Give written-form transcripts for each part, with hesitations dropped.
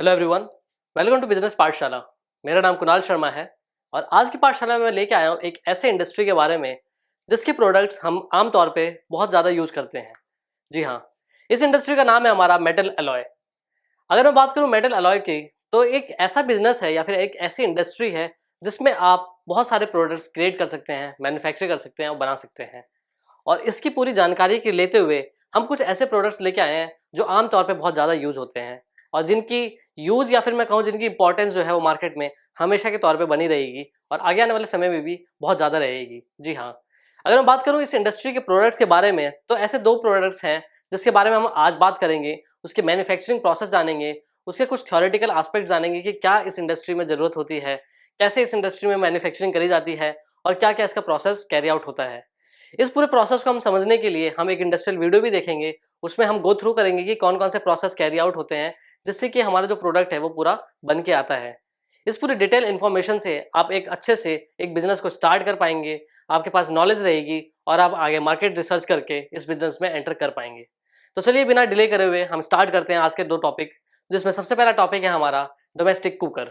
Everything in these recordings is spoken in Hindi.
Hello everyone, welcome to Business Pathshala. मेरा नाम कुणाल शर्मा है और आज की पाठशाला में मैं लेके आया हूँ एक ऐसे इंडस्ट्री के बारे में जिसके प्रोडक्ट्स हम आमतौर पे बहुत ज़्यादा यूज करते हैं। जी हाँ, इस इंडस्ट्री का नाम है हमारा मेटल अलॉय। अगर मैं बात करूँ मेटल अलॉय की, तो एक ऐसा बिजनेस है या फिर एक ऐसी इंडस्ट्री है जिसमें आप बहुत सारे प्रोडक्ट्स क्रिएट कर सकते हैं, मैन्युफैक्चर कर सकते हैं और बना सकते हैं। और इसकी पूरी जानकारी के लेते हुए हम कुछ ऐसे प्रोडक्ट्स लेके आए हैं जो आम तौर पे बहुत ज़्यादा यूज होते हैं और जिनकी यूज या फिर मैं कहूँ जिनकी इंपॉर्टेंस जो है वो मार्केट में हमेशा के तौर पे बनी रहेगी और आगे आने वाले समय में भी बहुत ज़्यादा रहेगी। जी हाँ, अगर मैं बात करूँ इस इंडस्ट्री के प्रोडक्ट्स के बारे में, तो ऐसे दो प्रोडक्ट्स हैं जिसके बारे में हम आज बात करेंगे। उसके मैन्युफैक्चरिंग प्रोसेस जानेंगे, उसके कुछ थ्योरेटिकल एस्पेक्ट जानेंगे कि क्या इस इंडस्ट्री में ज़रूरत होती है, कैसे इस इंडस्ट्री में मैन्युफैक्चरिंग करी जाती है और क्या क्या इसका प्रोसेस कैरी आउट होता है। इस पूरे प्रोसेस को हम समझने के लिए हम एक इंडस्ट्रियल वीडियो भी देखेंगे। उसमें हम गो थ्रू करेंगे कि कौन कौन से प्रोसेस कैरी आउट होते हैं जिससे कि हमारा जो प्रोडक्ट है वो पूरा बन के आता है। इस पूरी डिटेल इन्फॉर्मेशन से आप एक अच्छे से एक बिजनेस को स्टार्ट कर पाएंगे, आपके पास नॉलेज रहेगी और आप आगे मार्केट रिसर्च करके इस बिजनेस में एंटर कर पाएंगे। तो चलिए बिना डिले करे हुए हम स्टार्ट करते हैं आज के दो टॉपिक, जिसमें सबसे पहला टॉपिक है हमारा डोमेस्टिक कुकर।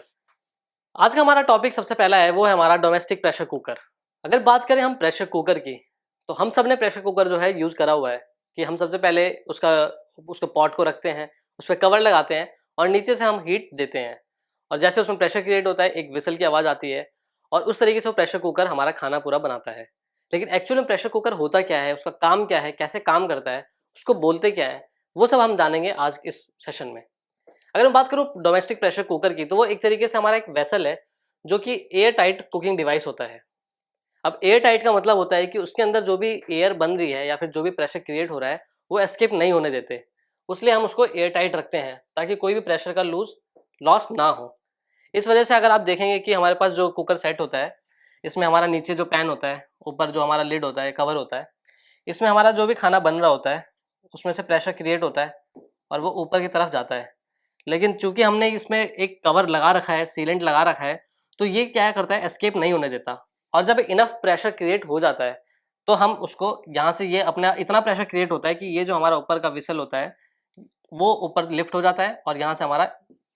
आज का हमारा टॉपिक सबसे पहला है वो है हमारा डोमेस्टिक प्रेशर कुकर। अगर बात करें हम प्रेशर कुकर की, तो हम सब ने प्रेशर कुकर जो है यूज़ करा हुआ है कि हम सबसे पहले उसको पॉट को रखते हैं, उस पर कवर लगाते हैं और नीचे से हम हीट देते हैं और जैसे उसमें प्रेशर क्रिएट होता है एक विसल की आवाज़ आती है और उस तरीके से वो प्रेशर कुकर हमारा खाना पूरा बनाता है। लेकिन एक्चुअली में प्रेशर कुकर होता क्या है, उसका काम क्या है, कैसे काम करता है, उसको बोलते क्या है, वो सब हम जानेंगे आज इस सेशन में। अगर मैं बात करूँ डोमेस्टिक प्रेशर कुकर की, तो वो एक तरीके से हमारा एक वेसल है जो कि एयर टाइट कुकिंग डिवाइस होता है। अब एयर टाइट का मतलब होता है कि उसके अंदर जो भी एयर बन रही है या फिर जो भी प्रेशर क्रिएट हो रहा है वो एस्केप नहीं होने देते। उसलिए हम उसको एयर टाइट रखते हैं ताकि कोई भी प्रेशर का लॉस ना हो। इस वजह से अगर आप देखेंगे कि हमारे पास जो कुकर सेट होता है, इसमें हमारा नीचे जो पैन होता है, ऊपर जो हमारा लिड होता है, कवर होता है, इसमें हमारा जो भी खाना बन रहा होता है उसमें से प्रेशर क्रिएट होता है और वो ऊपर की तरफ जाता है। लेकिन चूंकि हमने इसमें एक कवर लगा रखा है, सीलेंट लगा रखा है, तो ये क्या करता है, एस्केप नहीं होने देता। और जब इनफ प्रेशर क्रिएट हो जाता है तो हम उसको यहाँ से, ये अपना इतना प्रेशर क्रिएट होता है कि ये जो हमारा ऊपर का विसल होता है वो ऊपर लिफ्ट हो जाता है और यहाँ से हमारा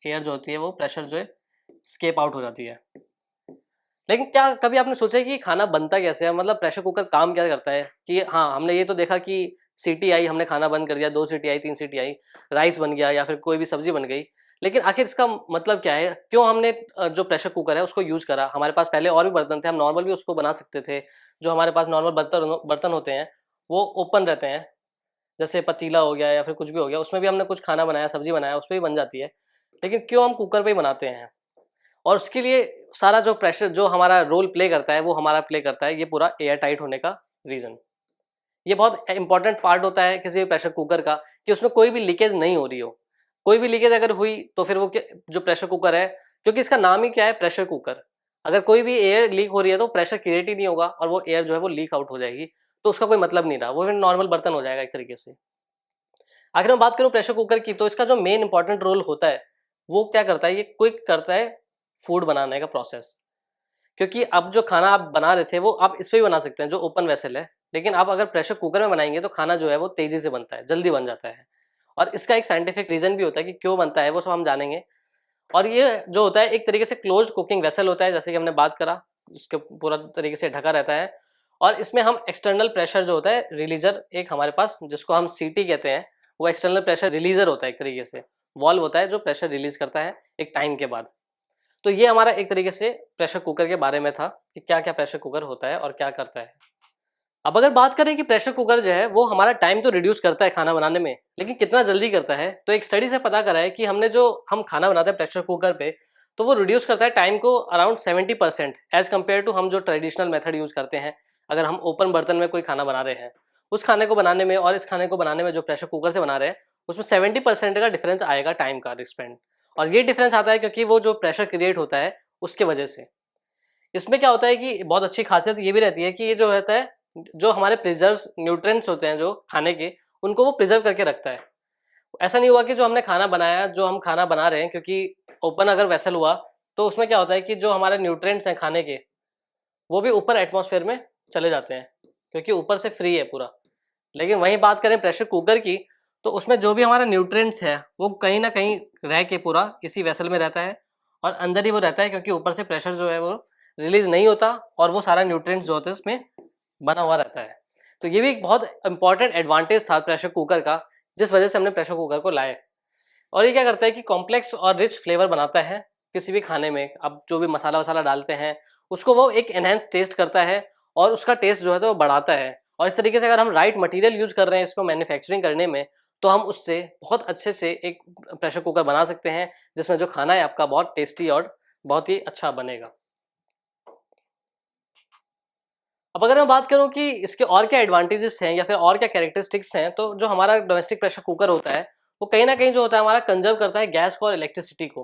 एयर जो होती है वो प्रेशर जो है स्केप आउट हो जाती है। लेकिन क्या कभी आपने सोचा है कि खाना बनता कैसे है, मतलब प्रेशर कुकर काम क्या करता है? कि हाँ, हमने ये तो देखा कि सीटी आई, हमने खाना बंद कर दिया, 2 सीटी आई, 3 सीटी आई, राइस बन गया या फिर कोई भी सब्जी बन गई। लेकिन आखिर इसका मतलब क्या है? क्यों हमने जो प्रेशर कुकर है उसको यूज़ करा? हमारे पास पहले और भी बर्तन थे, हम नॉर्मल भी उसको बना सकते थे। जो हमारे पास नॉर्मल बर्तन होते हैं वो ओपन रहते हैं, जैसे पतीला हो गया या फिर कुछ भी हो गया, उसमें भी हमने कुछ खाना बनाया, सब्जी बनाया, उसपे भी बन जाती है। लेकिन क्यों हम कुकर पे ही बनाते हैं? और उसके लिए सारा जो प्रेशर जो हमारा रोल प्ले करता है वो हमारा प्ले करता है ये पूरा एयर टाइट होने का रीजन। ये बहुत इंपॉर्टेंट पार्ट होता है किसी भी प्रेशर कुकर का कि उसमें कोई भी लीकेज नहीं हो रही हो। कोई भी लीकेज अगर हुई तो फिर वो जो प्रेशर कुकर है, क्योंकि इसका नाम ही क्या है, प्रेशर कुकर, अगर कोई भी एयर लीक हो रही है तो प्रेशर क्रिएट ही नहीं होगा और वो एयर जो है वो लीक आउट हो जाएगी। तो उसका कोई मतलब नहीं रहा, वो फिर नॉर्मल बर्तन हो जाएगा एक तरीके से। आखिर मैं बात करूं प्रेशर कुकर की, तो इसका जो मेन इंपॉर्टेंट रोल होता है वो क्या करता है, ये क्विक करता है फूड बनाने का प्रोसेस। क्योंकि अब जो खाना आप बना रहे थे वो आप इस पे भी बना सकते हैं जो ओपन वेसल है, लेकिन आप अगर प्रेशर कुकर में बनाएंगे तो खाना जो है वो तेजी से बनता है, जल्दी बन जाता है। और इसका एक साइंटिफिक रीजन भी होता है कि क्यों बनता है, वो सब हम जानेंगे। और ये जो होता है एक तरीके से क्लोज्ड कुकिंग वेसल होता है, जैसे कि हमने बात करा, इसके पूरा तरीके से ढका रहता है। और इसमें हम एक्सटर्नल प्रेशर जो होता है रिलीजर, एक हमारे पास जिसको हम सीटी कहते हैं, वो एक्सटर्नल प्रेशर रिलीजर होता है, एक तरीके से वॉल्व होता है जो प्रेशर रिलीज करता है एक टाइम के बाद। तो ये हमारा एक तरीके से प्रेशर कुकर के बारे में था कि क्या क्या प्रेशर कुकर होता है और क्या करता है। अब अगर बात करें कि प्रेशर कुकर जो है वो हमारा टाइम तो रिड्यूस करता है खाना बनाने में, लेकिन कितना जल्दी करता है, तो एक स्टडी से पता करा है कि हम खाना बनाते हैं प्रेशर कुकर पे, तो वो रिड्यूस करता है टाइम को अराउंड 70% एज कम्पेयर टू हम जो ट्रेडिशनल मेथड यूज करते हैं। अगर हम ओपन बर्तन में कोई खाना बना रहे हैं, उस खाने को बनाने में और इस खाने को बनाने में जो प्रेशर कुकर से बना रहे हैं उसमें 70% का डिफरेंस आएगा टाइम का स्पेंड। और ये डिफरेंस आता है क्योंकि वो जो प्रेशर क्रिएट होता है उसके वजह से। इसमें क्या होता है कि बहुत अच्छी खासियत ये भी रहती है कि ये जो रहता है, जो हमारे प्रिजर्व्स न्यूट्रिएंट्स होते हैं जो खाने के, उनको वो प्रिजर्व करके रखता है। ऐसा नहीं हुआ कि जो हमने खाना बनाया, जो हम खाना बना रहे हैं, क्योंकि ओपन अगर वेसल हुआ तो उसमें क्या होता है कि जो हमारे न्यूट्रिएंट्स हैं खाने के वो भी ऊपर एटमॉस्फेयर में चले जाते हैं, क्योंकि ऊपर से फ्री है पूरा। लेकिन वहीं बात करें प्रेशर कुकर की, तो उसमें जो भी हमारा न्यूट्रिएंट्स है वो कहीं ना कहीं रह के पूरा इसी वेसल में रहता है और अंदर ही वो रहता है, क्योंकि ऊपर से प्रेशर जो है वो रिलीज नहीं होता और वो सारा न्यूट्रिएंट्स जो होते हैं उसमें बना हुआ रहता है। तो ये भी एक बहुत इंपॉर्टेंट एडवांटेज था प्रेशर कुकर का, जिस वजह से हमने प्रेशर कुकर को लाए। और ये क्या करता है कि कॉम्प्लेक्स और रिच फ्लेवर बनाता है किसी भी खाने में। अब जो भी मसाला वसाला डालते हैं उसको वो एक एनहेंस टेस्ट करता है और उसका टेस्ट जो है तो वो बढ़ाता है। और इस तरीके से अगर हम राइट मटेरियल यूज कर रहे हैं इसको मैन्युफैक्चरिंग करने में, तो हम उससे बहुत अच्छे से एक प्रेशर कुकर बना सकते हैं जिसमें जो खाना है आपका बहुत टेस्टी और बहुत ही अच्छा बनेगा। अब अगर मैं बात करूं कि इसके और क्या एडवांटेजेस हैं या फिर और क्या कैरेक्टरिस्टिक्स हैं, तो जो हमारा डोमेस्टिक प्रेशर कुकर होता है वो कहीं ना कहीं जो होता है हमारा कंजर्व करता है गैस को और इलेक्ट्रिसिटी को।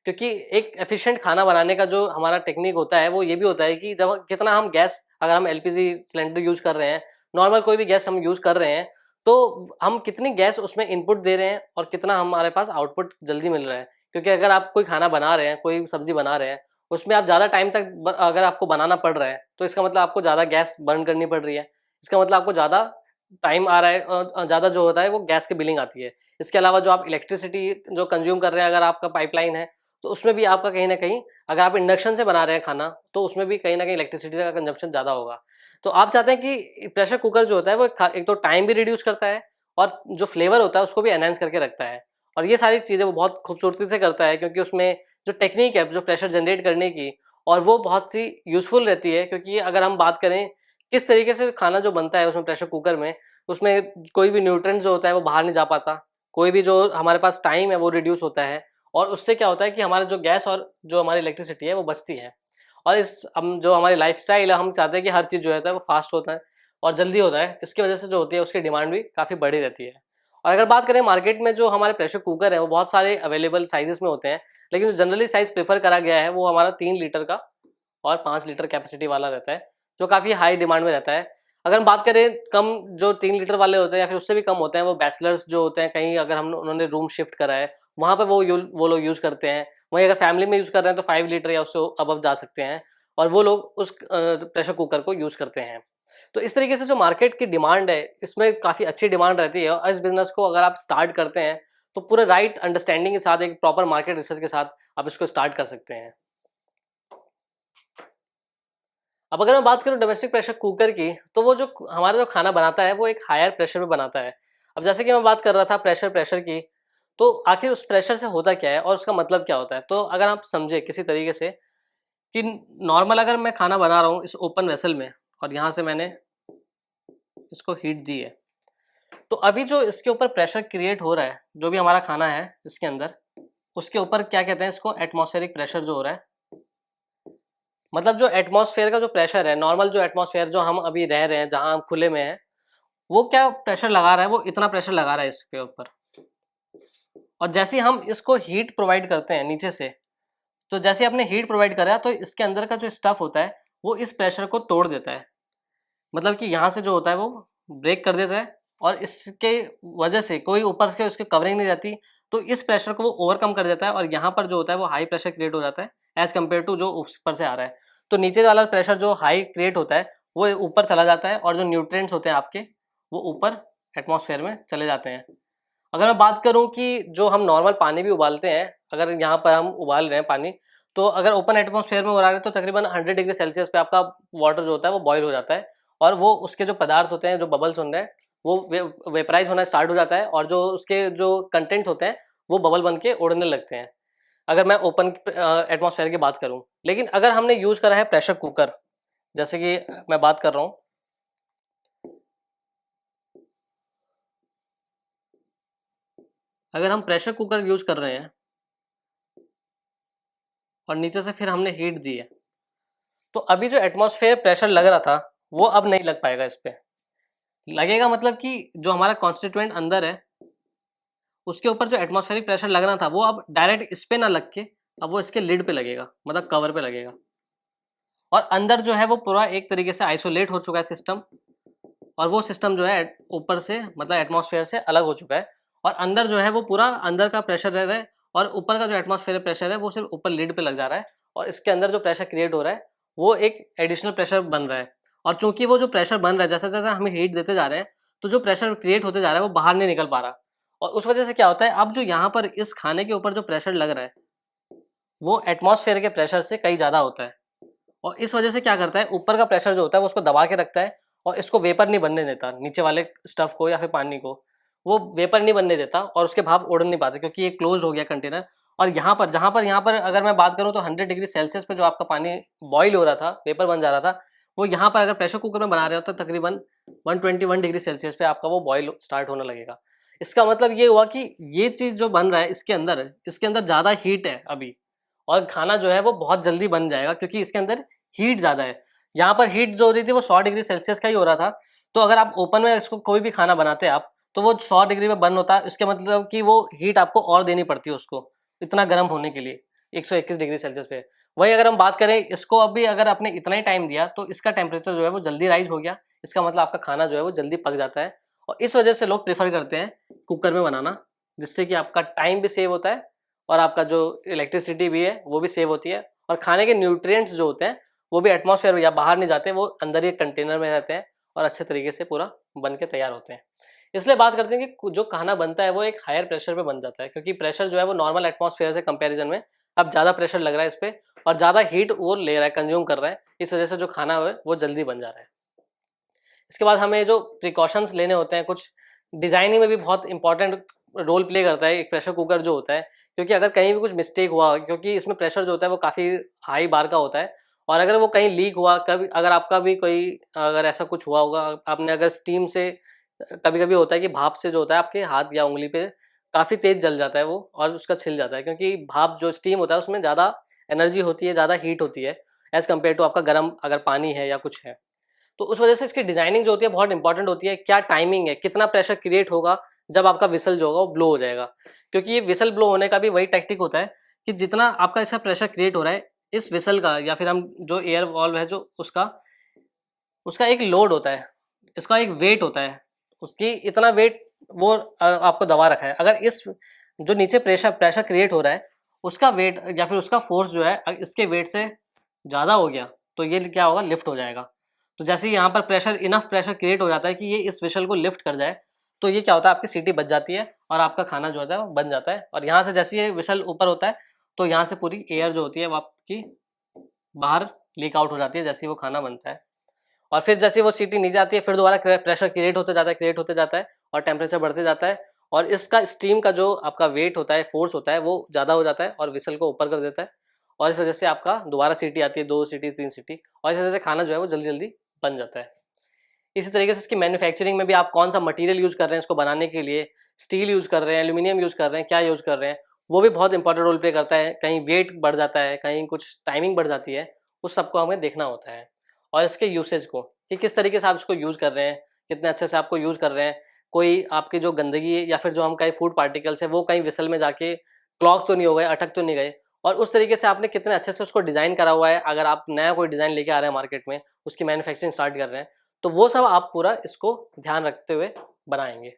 क्योंकि एक एफिशिएंट खाना बनाने का जो हमारा टेक्निक होता है वो ये भी होता है कि जब कितना हम गैस, अगर हम एलपीजी सिलेंडर यूज कर रहे हैं, नॉर्मल कोई भी गैस हम यूज कर रहे हैं, तो हम कितनी गैस उसमें इनपुट दे रहे हैं और कितना हमारे पास आउटपुट जल्दी मिल रहा है। क्योंकि अगर आप कोई खाना बना रहे हैं, कोई सब्जी बना रहे हैं, उसमें आप ज़्यादा टाइम तक अगर आपको बनाना पड़ रहा है तो इसका मतलब आपको ज़्यादा गैस बर्न करनी पड़ रही है। इसका मतलब आपको ज़्यादा टाइम आ रहा है, ज़्यादा जो होता है वो गैस की बिलिंग आती है। इसके अलावा जो आप इलेक्ट्रिसिटी जो कंज्यूम कर रहे हैं, अगर आपका पाइपलाइन है तो उसमें भी आपका कहीं ना कहीं, अगर आप इंडक्शन से बना रहे हैं खाना तो उसमें भी कहीं ना कहीं इलेक्ट्रिसिटी का कंजम्पशन ज़्यादा होगा। तो आप चाहते हैं कि प्रेशर कुकर जो होता है वो एक तो टाइम भी रिड्यूस करता है और जो फ्लेवर होता है उसको भी एनहेंस करके रखता है। और ये सारी चीज़ें वो बहुत खूबसूरती से करता है, क्योंकि उसमें जो टेक्निक है जो प्रेशर जनरेट करने की, और वो बहुत सी यूज़फुल रहती है। क्योंकि अगर हम बात करें किस तरीके से खाना जो बनता है उसमें प्रेशर कुकर में, उसमें कोई भी न्यूट्रिएंट जो होता है वो बाहर नहीं जा पाता, कोई भी जो हमारे पास टाइम है वो रिड्यूस होता है, और उससे क्या होता है कि हमारा जो गैस और जो हमारी इलेक्ट्रिसिटी है वो बचती है। और इस हम जो हमारी लाइफस्टाइल है, हम चाहते हैं कि हर चीज़ जो है वो फास्ट होता है और जल्दी होता है। इसकी वजह से जो होती है उसकी डिमांड भी काफ़ी बड़ी रहती है। और अगर बात करें मार्केट में जो हमारे प्रेशर कुकर है वो बहुत सारे अवेलेबल साइजेस में होते हैं, लेकिन जो जनरली साइज प्रेफर करा गया है वो हमारा 3 लीटर का और 5 लीटर कैपेसिटी वाला रहता है, जो काफ़ी हाई डिमांड में रहता है। अगर हम बात करें कम, जो 3 लीटर वाले होते हैं या फिर उससे भी कम होते हैं, वो बैचलर्स जो होते हैं, कहीं अगर हम उन्होंने रूम शिफ्ट करा है वहाँ पर वो लोग यूज़ करते हैं। वहीं अगर फैमिली में यूज़ कर रहे हैं तो 5 लीटर या उससे अबव जा सकते हैं, और वो लोग उस प्रेशर कुकर को यूज़ करते हैं। तो इस तरीके से जो मार्केट की डिमांड है इसमें काफ़ी अच्छी डिमांड रहती है, और इस बिज़नेस को अगर आप स्टार्ट करते हैं तो पूरे राइट अंडरस्टैंडिंग के साथ, एक प्रॉपर मार्केट रिसर्च के साथ आप इसको स्टार्ट कर सकते हैं। अब अगर मैं बात करूं डोमेस्टिक प्रेशर कुकर की, तो वो जो हमारा जो खाना बनाता है वो एक हायर प्रेशर में बनाता है। अब जैसे कि मैं बात कर रहा था प्रेशर प्रेशर की, तो आखिर उस प्रेशर से होता क्या है और उसका मतलब क्या होता है। तो अगर आप समझे किसी तरीके से कि नॉर्मल अगर मैं खाना बना रहा हूँ इस ओपन वेसल में, और यहाँ से मैंने इसको हीट दी है, तो अभी जो इसके ऊपर प्रेशर क्रिएट हो रहा है, जो भी हमारा खाना है इसके अंदर, उसके ऊपर क्या कहते हैं, इसको एटमॉस्फेरिक प्रेशर जो हो रहा है। मतलब जो एटमॉस्फेयर का जो प्रेशर है, नॉर्मल जो एटमॉस्फेयर जो हम अभी रह रहे हैं, जहां हम खुले में हैं, वो क्या प्रेशर लगा रहा है, वो इतना प्रेशर लगा रहा है इसके ऊपर। और जैसे ही हम इसको हीट प्रोवाइड करते हैं नीचे से, तो जैसे आपने हीट प्रोवाइड करा तो इसके अंदर का जो स्टफ होता है वो इस प्रेशर को तोड़ देता है। मतलब कि यहाँ से जो होता है वो ब्रेक कर देता है, और इसके वजह से कोई ऊपर से उसकी कवरिंग नहीं रहती, तो इस प्रेशर को वो ओवरकम कर देता है, और यहाँ पर जो होता है वो हाई प्रेशर क्रिएट हो जाता है एज कम्पेयर टू जो ऊपर से आ रहा है। तो नीचे वाला प्रेशर जो हाई क्रिएट होता है वो ऊपर चला जाता है, और जो न्यूट्रिएंट्स होते हैं आपके वो ऊपर एटमॉस्फेयर में चले जाते हैं। अगर मैं बात करूं कि जो हम नॉर्मल पानी भी उबालते हैं, अगर यहाँ पर हम उबाल रहे हैं पानी, तो अगर ओपन एटमॉस्फेयर में उबाल रहे हैं तो तकरीबन 100 डिग्री सेल्सियस पे आपका वाटर जो होता है वो बॉईल हो जाता है, और वो उसके जो पदार्थ होते हैं, जो बबल्स होते हैं, वो वेपराइज होना स्टार्ट हो जाता है, और जो उसके जो कंटेंट होते हैं वो बबल बन के उड़ने लगते हैं, अगर मैं ओपन एटमॉस्फेयर की बात करूं। लेकिन अगर हमने यूज करा है प्रेशर कुकर, जैसे कि मैं बात कर रहा हूँ, अगर हम प्रेशर कुकर यूज कर रहे हैं और नीचे से फिर हमने हीट दी है, तो अभी जो एटमॉस्फेयर प्रेशर लग रहा था वो अब नहीं लग पाएगा इस पे। लगेगा मतलब कि जो हमारा कॉन्स्टिट्यूएंट अंदर है उसके ऊपर जो एटमॉस्फेरिक प्रेशर लगना था वो अब डायरेक्ट इस पे ना लग के अब वो इसके लिड पे लगेगा, मतलब कवर पे लगेगा। और अंदर जो है वो पूरा एक तरीके से आइसोलेट हो चुका है सिस्टम, और वो सिस्टम जो है ऊपर से मतलब एटमॉस्फेयर से अलग हो चुका है, और अंदर जो है वो पूरा अंदर का प्रेशर रह रहा है, और ऊपर का जो एटमॉस्फेयर प्रेशर है वो सिर्फ ऊपर लिड पे लग जा रहा है, और इसके अंदर जो प्रेशर क्रिएट हो रहा है वो एक एडिशनल प्रेशर बन रहा है। और चूंकि वो जो प्रेशर बन रहा है, जैसे जैसे हम हीट देते जा रहे हैं तो जो प्रेशर क्रिएट होते जा रहा है वो बाहर नहीं निकल पा रहा, और उस वजह से क्या होता है, अब जो यहाँ पर इस खाने के ऊपर जो प्रेशर लग रहा है वो एटमॉस्फेयर के प्रेशर से कहीं ज़्यादा होता है, और इस वजह से क्या करता है, ऊपर का प्रेशर जो होता है वो उसको दबा के रखता है और इसको वेपर नहीं बनने देता, नीचे वाले स्टफ को या फिर पानी को वो वेपर नहीं बनने देता और उसके भाप उड़ नहीं पाते क्योंकि ये क्लोज हो गया कंटेनर। और यहाँ पर अगर मैं बात करूँ तो 100 डिग्री सेल्सियस पे जो आपका पानी बॉईल हो रहा था, वेपर बन जा रहा था, वो यहाँ पर अगर प्रेशर कुकर में बना रहे हो तो तकरीबन 121 डिग्री सेल्सियस पे आपका वो बॉईल स्टार्ट होने लगेगा। इसका मतलब ये हुआ कि ये चीज़ जो बन रहा है इसके अंदर ज़्यादा हीट है अभी, और खाना जो है वो बहुत जल्दी बन जाएगा क्योंकि इसके अंदर हीट ज़्यादा है। यहाँ पर हीट जो हो रही थी वो 100 डिग्री सेल्सियस का ही हो रहा था, तो अगर आप ओपन में इसको कोई भी खाना बनाते आप तो वो 100 डिग्री में बर्न होता है, इसके मतलब कि वो हीट आपको और देनी पड़ती है उसको इतना गर्म होने के लिए 121 डिग्री सेल्सियस पे। वही अगर हम बात करें इसको, अभी अगर आपने इतना ही टाइम दिया तो इसका टेम्परेचर जो है वो जल्दी राइज हो गया, इसका मतलब आपका खाना जो है वो जल्दी पक जाता है। और इस वजह से लोग प्रेफर करते हैं कुकर में बनाना, जिससे कि आपका टाइम भी सेव होता है और आपका जो इलेक्ट्रिसिटी भी है वो भी सेव होती है, और खाने के न्यूट्रिएंट्स जो होते हैं वो भी एटमॉस्फेयर या बाहर नहीं जाते, वो अंदर ही कंटेनर में रहते हैं और अच्छे तरीके से पूरा बन के तैयार होते हैं। इसलिए बात करते हैं कि जो खाना बनता है वो एक हायर प्रेशर पे बन जाता है, क्योंकि प्रेशर जो है वो नॉर्मल एटमॉस्फेयर से कंपैरिजन में अब ज़्यादा प्रेशर लग रहा है इस पे और ज़्यादा हीट वो ले रहा है, कंज्यूम कर रहा है, इस वजह से जो खाना है वो जल्दी बन जा रहा है। इसके बाद हमें जो प्रिकॉशंस लेने होते हैं, कुछ डिज़ाइनिंग में भी बहुत इंपॉर्टेंट रोल प्ले करता है एक प्रेशर कुकर जो होता है, क्योंकि अगर कहीं भी कुछ मिस्टेक हुआ, क्योंकि इसमें प्रेशर जो होता है वो काफ़ी हाई बार का होता है, और अगर वो कहीं लीक हुआ, कभी अगर आपका भी कोई अगर ऐसा कुछ हुआ होगा, आपने अगर स्टीम से, कभी-कभी होता है कि भाप से जो होता है आपके हाथ या उँगली पे काफ़ी तेज़ जल जाता है वो और उसका छिल जाता है, क्योंकि भाप जो स्टीम होता है उसमें ज़्यादा एनर्जी होती है, ज़्यादा हीट होती है एज़ कम्पेयर टू आपका गर्म अगर पानी है या कुछ है। तो उस वजह से इसकी डिजाइनिंग जो होती है बहुत इंपॉर्टेंट होती है, क्या टाइमिंग है, कितना प्रेशर क्रिएट होगा जब आपका विसल जो होगा वो ब्लो हो जाएगा, क्योंकि ये विसल ब्लो होने का भी वही टेक्निक होता है कि जितना आपका ऐसा प्रेशर क्रिएट हो रहा है इस विसल का, या फिर हम जो एयर वॉल्व है जो उसका उसका एक लोड होता है, इसका एक वेट होता है, उसकी इतना वेट वो आपको दबा रखा है। अगर इस जो नीचे प्रेशर प्रेशर क्रिएट हो रहा है उसका वेट या फिर उसका फोर्स जो है इसके वेट से ज़्यादा हो गया तो ये क्या होगा, लिफ्ट हो जाएगा। तो जैसे ही यहाँ पर प्रेशर इनफ प्रेशर क्रिएट हो जाता है कि ये इस विशल को लिफ्ट कर जाए, तो ये क्या होता है, आपकी सीटी बच जाती है और आपका खाना जो होता है वो बन जाता है। और यहाँ से जैसे ये विशल ऊपर होता है तो यहाँ से पूरी एयर जो होती है वो आपकी बाहर लीक आउट हो जाती है जैसे ही वो खाना बनता है। और फिर जैसे वो सीटी नीचे आती है फिर दोबारा प्रेशर क्रिएट होते जाता है और टेम्परेचर बढ़ते जाता है, और इसका स्टीम का जो आपका वेट होता है, फोर्स होता है, वो ज़्यादा हो जाता है और विसल को ऊपर कर देता है, और इस वजह से आपका दोबारा सीटी आती है, 2 सीटी 3 सीटी, और इस वजह से खाना जो है वो जल्दी जल्दी बन जाता है। इसी तरीके से इसकी मैन्युफैक्चरिंग में भी आप कौन सा मटेरियल यूज़ कर रहे हैं इसको बनाने के लिए, स्टील यूज़ कर रहे हैं, एल्यूमिनियम यूज़ कर रहे हैं, क्या यूज़ कर रहे हैं, वो भी बहुत इंपॉर्टेंट रोल प्ले करता है। कहीं वेट बढ़ जाता है, कहीं कुछ टाइमिंग बढ़ जाती है, उस सबको हमें देखना होता है। और इसके यूसेज को कि किस तरीके से आप इसको यूज़ कर रहे हैं, कितने अच्छे से आपको यूज़ कर रहे हैं, कोई आपकी जो गंदगी है या फिर जो हम कहीं फूड पार्टिकल्स है वो कहीं विसल में जाके क्लॉग तो नहीं हो गए, अटक तो नहीं गए, और उस तरीके से आपने कितने अच्छे से उसको डिज़ाइन करा हुआ है। अगर आप नया कोई डिज़ाइन लेके आ रहे हैं मार्केट में, उसकी मैन्युफैक्चरिंग स्टार्ट कर रहे हैं, तो वो सब आप पूरा इसको ध्यान रखते हुए बनाएंगे।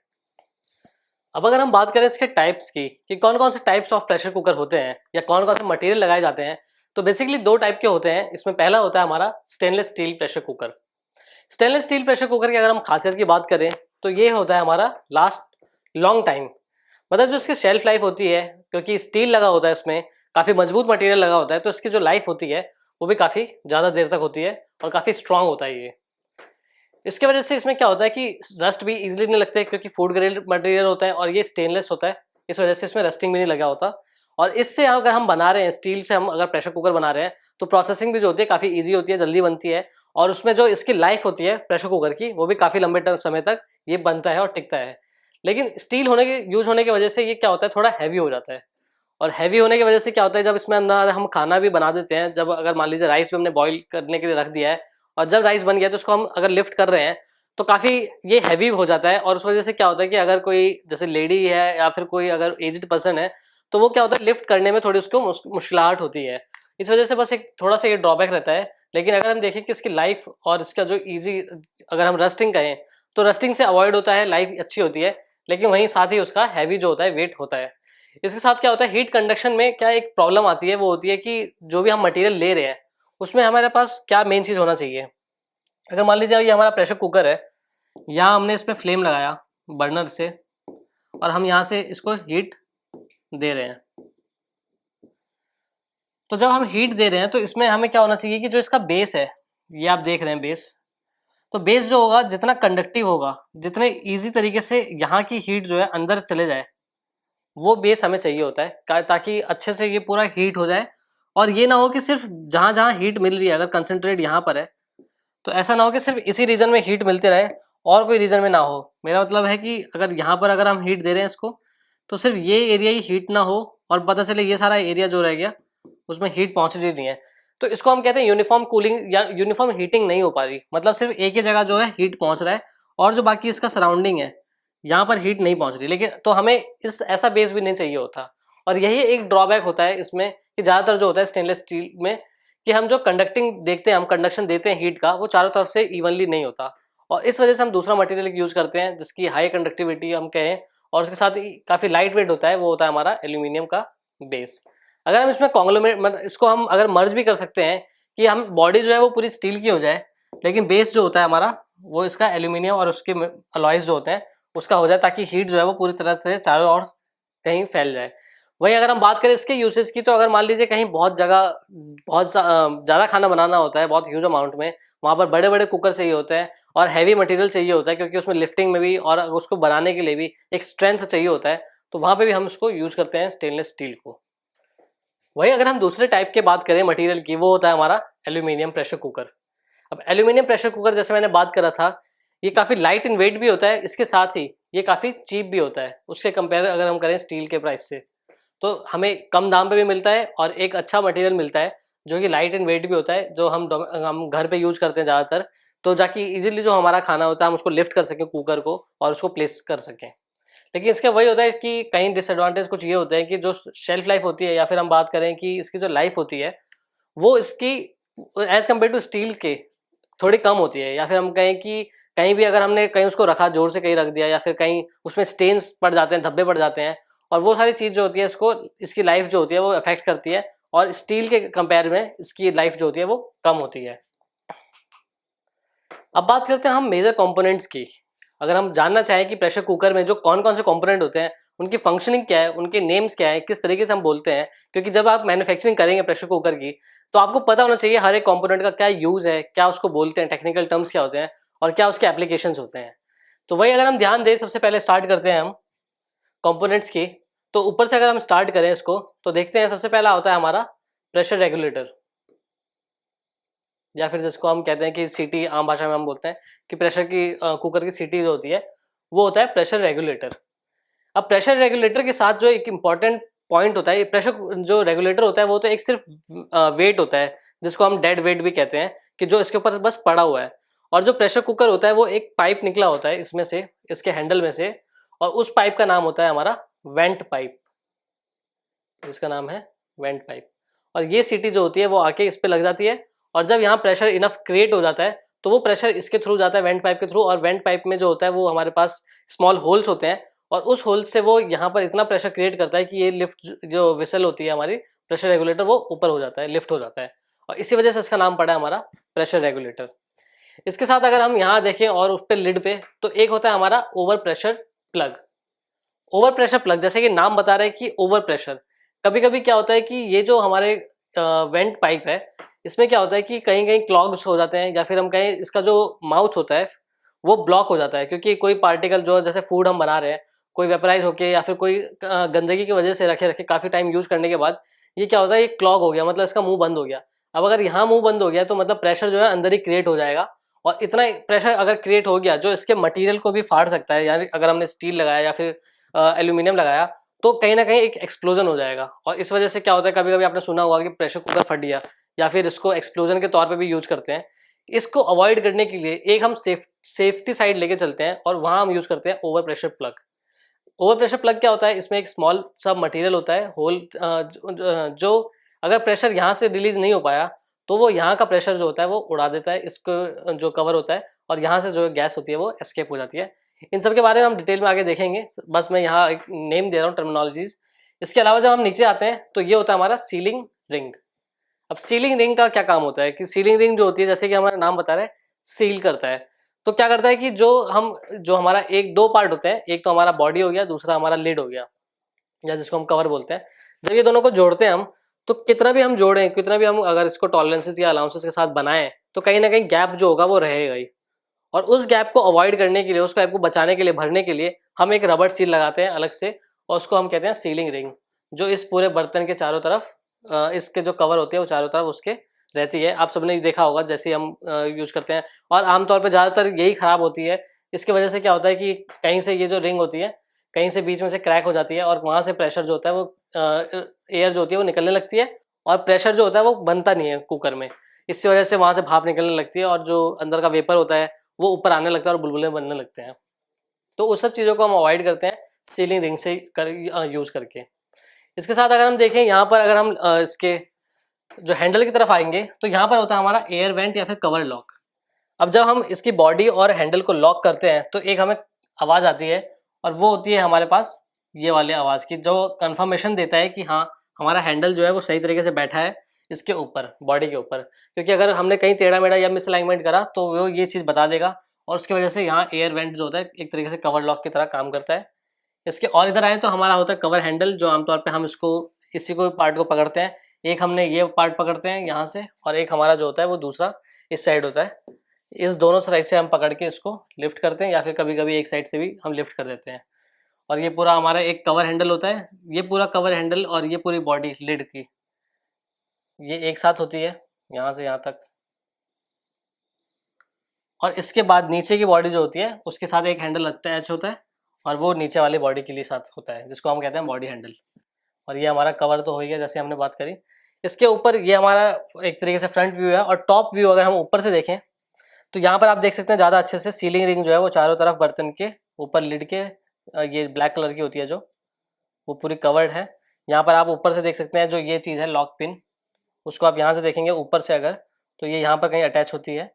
अब अगर हम बात करें इसके टाइप्स की कि कौन कौन से टाइप्स ऑफ प्रेशर कुकर होते हैं या कौन कौन से मटेरियल लगाए जाते हैं, तो बेसिकली 2 टाइप के होते हैं। इसमें पहला होता है हमारा stainless steel pressure cooker. Stainless steel pressure cooker की अगर हम खासियत की बात करें तो ये होता है हमारा लास्ट लॉन्ग टाइम, मतलब जो इसकी शेल्फ लाइफ होती है, क्योंकि स्टील लगा होता है इसमें, काफ़ी मजबूत मटेरियल लगा होता है, तो इसकी जो लाइफ होती है वो भी काफ़ी ज़्यादा देर तक होती है और काफ़ी स्ट्रांग होता है ये। इसके वजह से इसमें क्या होता है कि रस्ट भी इजीली नहीं लगते, क्योंकि फूड ग्रेड मटेरियल होता है और ये स्टेनलेस होता है, इस वजह से इसमें रस्टिंग भी नहीं लगा होता। और इससे अगर हम बना रहे हैं स्टील से, हम अगर प्रेशर कुकर बना रहे हैं तो प्रोसेसिंग भी जो होती है काफ़ी ईजी होती है, जल्दी बनती है, और उसमें जो इसकी लाइफ होती है प्रेशर कुकर की वो भी काफ़ी लंबे समय तक ये बनता है और टिकता है। लेकिन स्टील होने के यूज होने की वजह से ये क्या होता है, थोड़ा हैवी हो जाता है, और हैवी होने की वजह से क्या होता है, जब इसमें अंदर हम खाना भी बना देते हैं, जब अगर मान लीजिए राइस भी हमने बॉईल करने के लिए रख दिया है और जब राइस बन गया तो उसको हम अगर लिफ्ट कर रहे हैं तो काफ़ी ये हैवी हो जाता है, और उस वजह से क्या होता है कि अगर कोई जैसे लेडी है या फिर कोई अगर एज्ड पर्सन है तो वो क्या होता है, लिफ्ट करने में थोड़ी उसको मुश्किलाहट होती है। इस वजह से बस एक थोड़ा सा ये ड्रॉबैक रहता है। लेकिन अगर हम देखें कि इसकी लाइफ और इसका जो ईजी, अगर हम रस्टिंग कहें तो रस्टिंग से अवॉइड होता है, लाइफ अच्छी होती है, लेकिन वहीं साथ ही उसका हैवी जो होता है वेट होता है। इसके साथ क्या होता है, हीट कंडक्शन में क्या एक प्रॉब्लम आती है, वो होती है कि जो भी हम मटेरियल ले रहे हैं उसमें हमारे पास क्या मेन चीज़ होना चाहिए। अगर मान लीजिए ये हमारा प्रेशर कुकर है, यहाँ हमने इस पर फ्लेम लगाया बर्नर से और हम यहाँ से इसको हीट दे रहे हैं। तो जब हम हीट दे रहे हैं तो इसमें हमें क्या होना चाहिए कि जो इसका बेस है, ये आप देख रहे हैं बेस, तो बेस जो होगा जितना कंडक्टिव होगा, जितने इजी तरीके से यहाँ की हीट जो है अंदर चले जाए, वो बेस हमें चाहिए होता है ताकि अच्छे से ये पूरा हीट हो जाए। और ये ना हो कि सिर्फ जहाँ जहाँ हीट मिल रही है, अगर कंसंट्रेट यहाँ पर है तो ऐसा ना हो कि सिर्फ इसी रीजन में हीट मिलते रहे और कोई रीजन में ना हो। मेरा मतलब है कि अगर यहाँ पर अगर हम हीट दे रहे हैं इसको, तो सिर्फ ये एरिया ही हीट ना हो और पता चले ये सारा एरिया जो रह गया उसमें हीट पहुंच रही नहीं है। तो इसको हम कहते हैं यूनिफॉर्म कूलिंग या यूनिफॉर्म हीटिंग नहीं हो पा रही, मतलब सिर्फ एक ही जगह जो है हीट पहुंच रहा है और जो बाकी इसका सराउंडिंग है यहाँ पर हीट नहीं पहुंच रही। लेकिन तो हमें इस ऐसा बेस भी नहीं चाहिए होता। और यही एक ड्रॉबैक होता है इसमें कि ज़्यादातर जो होता है स्टेनलेस स्टील में, कि हम जो कंडक्टिंग देखते हैं, हम कंडक्शन देते हैं हीट का, वो चारों तरफ से इवनली नहीं होता। और इस वजह से हम दूसरा मटेरियल यूज करते हैं जिसकी हाई कंडक्टिविटी हम कहें, और उसके साथ ही काफ़ी लाइट वेट होता है, वो होता है हमारा एल्यूमिनियम का बेस। अगर हम इसमें कॉन्ग्लोमेरेट, मतलब इसको हम अगर मर्ज भी कर सकते हैं कि हम बॉडी जो है वो पूरी स्टील की हो जाए, लेकिन बेस जो होता है हमारा वो इसका एल्यूमिनियम और उसके अलॉयज जो होते हैं उसका हो जाए, ताकि हीट जो है वो पूरी तरह से चारों ओर कहीं फैल जाए। वहीं अगर हम बात करें इसके यूसेज की, तो अगर मान लीजिए कहीं बहुत जगह बहुत ज़्यादा खाना बनाना होता है, बहुत ह्यूज अमाउंट में, वहाँ पर बड़े बड़े कुकर चाहिए होते हैं और हैवी मटेरियल चाहिए होता है, क्योंकि उसमें लिफ्टिंग में भी और उसको बनाने के लिए भी एक स्ट्रेंथ चाहिए होता है, तो वहाँ पे भी हम उसको यूज करते हैं स्टेनलेस स्टील को। वहीं अगर हम दूसरे टाइप के बात करें मटेरियल की, वो होता है हमारा एल्यूमिनियम प्रेशर कुकर। अब एल्यूमिनियम प्रेशर कुकर जैसे मैंने बात करा था, ये काफ़ी लाइट इन वेट भी होता है, इसके साथ ही ये काफ़ी चीप भी होता है उसके कंपेयर अगर हम करें स्टील के प्राइस से। तो हमें कम दाम पे भी मिलता है और एक अच्छा मटेरियल मिलता है जो कि लाइट इन वेट भी होता है, जो हम घर पे यूज करते हैं ज़्यादातर, तो जाकि इजीली जो हमारा खाना होता है हम उसको लिफ्ट कर सकें कुकर को और उसको प्लेस कर सकें। लेकिन इसका वही होता है कि कहीं डिसएडवांटेज कुछ ये होते हैं कि जो शेल्फ लाइफ होती है, या फिर हम बात करें कि इसकी जो लाइफ होती है, वो इसकी एज कम्पेयर टू स्टील के थोड़ी कम होती है। या फिर हम कहें कि कहीं भी अगर हमने कहीं उसको रखा, जोर से कहीं रख दिया, या फिर कहीं उसमें स्टेन्स पड़ जाते हैं, धब्बे पड़ जाते हैं, और वो सारी चीज़ जो होती है इसको, इसकी लाइफ जो होती है वो अफेक्ट करती है, और स्टील के कंपेयर में इसकी लाइफ जो होती है वो कम होती है। अब बात करते हैं हम मेजर कंपोनेंट्स की। अगर हम जानना चाहें कि प्रेशर कुकर में जो कौन कौन से कंपोनेंट होते हैं, उनकी फंक्शनिंग क्या है, उनके नेम्स क्या है, किस तरीके से हम बोलते हैं, क्योंकि जब आप मैन्युफैक्चरिंग करेंगे प्रेशर कुकर की, तो आपको पता होना चाहिए हर एक कंपोनेंट का क्या यूज है, क्या उसको बोलते हैं, टेक्निकल टर्म्स क्या होते हैं और क्या उसके एप्लीकेशंस होते हैं। तो वही अगर हम ध्यान दें, सबसे पहले स्टार्ट करते हैं हम कंपोनेंट्स की। तो ऊपर से अगर हम स्टार्ट करें इसको, तो देखते हैं सबसे पहला होता है हमारा प्रेशर रेगुलेटर, या फिर जिसको हम कहते हैं कि सीटी, आम भाषा में हम बोलते हैं कि प्रेशर की कुकर की सीटी जो होती है वो होता है प्रेशर रेगुलेटर। अब प्रेशर रेगुलेटर के साथ जो एक इम्पॉर्टेंट पॉइंट होता है, प्रेशर जो रेगुलेटर होता है वो तो एक सिर्फ वेट होता है जिसको हम डेड वेट भी कहते हैं, कि जो इसके ऊपर बस पड़ा हुआ है। और जो प्रेशर कुकर होता है वो एक पाइप निकला होता है इसमें से, इसके हैंडल में से, और उस पाइप का नाम होता है हमारा वेंट पाइप, जिसका नाम है वेंट पाइप। और ये सीटी जो होती है वो आके इस पे लग जाती है, और जब यहाँ प्रेशर इनफ क्रिएट हो जाता है तो वो प्रेशर इसके थ्रू जाता है, वेंट पाइप के थ्रू, और वेंट पाइप में जो होता है वो हमारे पास स्मॉल होल्स होते हैं, और उस होल से वो यहाँ पर इतना प्रेशर क्रिएट करता है कि ये लिफ्ट जो विसल होती है हमारी प्रेशर रेगुलेटर, वो ऊपर हो जाता है, लिफ्ट हो जाता है, और इसी वजह से इसका नाम पड़ा है हमारा प्रेशर रेगुलेटर। इसके साथ अगर हम यहाँ देखें और उस पर लिड पे, तो एक होता है हमारा over pressure plug. Over pressure plug, जैसे कि नाम बता रहे हैं कि ओवर प्रेशर, कभी कभी क्या होता है कि ये जो हमारे वेंट पाइप है, इसमें क्या होता है कि कहीं कहीं क्लॉग्स हो जाते हैं, या फिर हम कहें इसका जो माउथ होता है वो ब्लॉक हो जाता है, क्योंकि कोई पार्टिकल जो जैसे फूड हम बना रहे हैं, कोई वेपराइज होके या फिर कोई गंदगी की वजह से रखे रखे काफ़ी टाइम यूज करने के बाद ये क्या होता है, ये क्लॉग हो गया, मतलब इसका मुंह बंद हो गया। अब अगर यहाँ मुंह बंद हो गया तो मतलब प्रेशर जो है अंदर ही क्रिएट हो जाएगा, और इतना प्रेशर अगर क्रिएट हो गया जो इसके मटीरियल को भी फाड़ सकता है, यानी अगर हमने स्टील लगाया या फिर एल्यूमिनियम लगाया, तो कहीं ना कहीं एक एक्सप्लोजन हो जाएगा। और इस वजह से क्या होता है, कभी कभी आपने सुना होगा कि प्रेशर कुकर फट गया, या फिर इसको एक्सप्लोजन के तौर पे भी यूज करते हैं। इसको अवॉइड करने के लिए एक हम सेफ्टी साइड लेके चलते हैं, और वहाँ हम यूज करते हैं over pressure plug. Over pressure plug क्या होता है, इसमें एक स्मॉल सा मटेरियल होता है, होल, जो अगर प्रेशर यहाँ से रिलीज नहीं हो पाया तो वो यहाँ का प्रेशर जो होता है वो उड़ा देता है इसको, जो कवर होता है, और यहाँ से जो गैस होती है वो एस्केप हो जाती है। इन सब के बारे में हम डिटेल में आगे देखेंगे, बस मैं यहाँ एक नेम दे रहा हूँ, टर्मिनोलॉजीज। इसके अलावा जब हम नीचे आते हैं तो ये होता है हमारा सीलिंग रिंग। अब सीलिंग रिंग का क्या काम होता है कि सीलिंग रिंग जो होती है, जैसे कि हमारा नाम बता रहा है, सील करता है। तो क्या करता है कि जो हमारा एक दो पार्ट होते हैं, एक तो हमारा बॉडी हो गया, दूसरा हमारा लिड हो गया, या जिसको हम कवर बोलते हैं। जब ये दोनों को जोड़ते हैं हम, तो कितना भी हम जोड़ें, कितना भी हम अगर इसको टॉलरेंसेस या अलाउंसेस के साथ बनाएं, तो कहीं ना कहीं गैप जो होगा वो रहेगा ही। और उस गैप को अवॉइड करने के लिए, उस गैप को बचाने के लिए, भरने के लिए हम एक रबड़ सील लगाते हैं अलग से, और उसको हम कहते हैं सीलिंग रिंग, जो इस पूरे बर्तन के चारों तरफ इसके जो कवर होते हैं वो चारों तरफ उसके रहती है। आप सबने देखा होगा जैसे हम यूज करते हैं, और आमतौर पर ज़्यादातर यही खराब होती है। इसकी वजह से क्या होता है कि कहीं से ये जो रिंग होती है, कहीं से बीच में से क्रैक हो जाती है, और वहाँ से प्रेशर जो होता है वो एयर जो होती है वो निकलने लगती है, और प्रेशर जो होता है वो बनता नहीं है कुकर में। इसी वजह से वहाँ से भाप निकलने लगती है, और जो अंदर का वेपर होता है वो ऊपर आने लगता है और बुलबुले बनने लगते हैं। तो उस सब चीज़ों को हम अवॉइड करते हैं सीलिंग रिंग से यूज़ करके। इसके साथ अगर हम देखें यहाँ पर, अगर हम इसके जो हैंडल की तरफ आएंगे, तो यहाँ पर होता है हमारा एयर वेंट या फिर कवर लॉक। अब जब हम इसकी बॉडी और हैंडल को लॉक करते हैं, तो एक हमें आवाज़ आती है, और वो होती है हमारे पास ये वाली आवाज़ की, जो कंफर्मेशन देता है कि हाँ हमारा हैंडल जो है वो सही तरीके से बैठा है इसके ऊपर, बॉडी के ऊपर। क्योंकि अगर हमने कहीं टेढ़ा मेढ़ा या मिसअलाइनमेंट करा तो वो ये चीज़ बता देगा, और उसकी वजह से यहाँ एयर वेंट जो होता है एक तरीके से कवर लॉक की तरह काम करता है। इसके और इधर आए तो हमारा होता है कवर हैंडल, जो आमतौर पे हम इसको इसी को पार्ट को पकड़ते हैं। एक हमने ये पार्ट पकड़ते हैं यहाँ से, और एक हमारा जो होता है वो दूसरा इस साइड होता है। इस दोनों साइड से हम पकड़ के इसको लिफ्ट करते हैं, या फिर कभी कभी एक साइड से भी हम लिफ्ट कर देते हैं। और ये पूरा हमारा एक कवर हैंडल होता है। ये पूरा कवर हैंडल और ये पूरी बॉडी लिड की, ये एक साथ होती है यहाँ से यहाँ तक। और इसके बाद नीचे की बॉडी जो होती है उसके साथ एक हैंडल अटैच होता है, और वो नीचे वाली बॉडी के लिए साथ होता है, जिसको हम कहते हैं बॉडी हैंडल। और ये हमारा कवर तो हो गया जैसे हमने बात करी। इसके ऊपर ये हमारा एक तरीके से फ्रंट व्यू है, और टॉप व्यू अगर हम ऊपर से देखें, तो यहाँ पर आप देख सकते हैं ज़्यादा अच्छे से सीलिंग रिंग जो है वो चारों तरफ बर्तन के ऊपर लिड के, ये ब्लैक कलर की होती है जो, वो पूरी कवर्ड है। यहाँ पर आप ऊपर से देख सकते हैं जो ये चीज़ है लॉक पिन, उसको आप यहाँ से देखेंगे ऊपर से अगर, तो ये यहाँ पर कहीं अटैच होती है।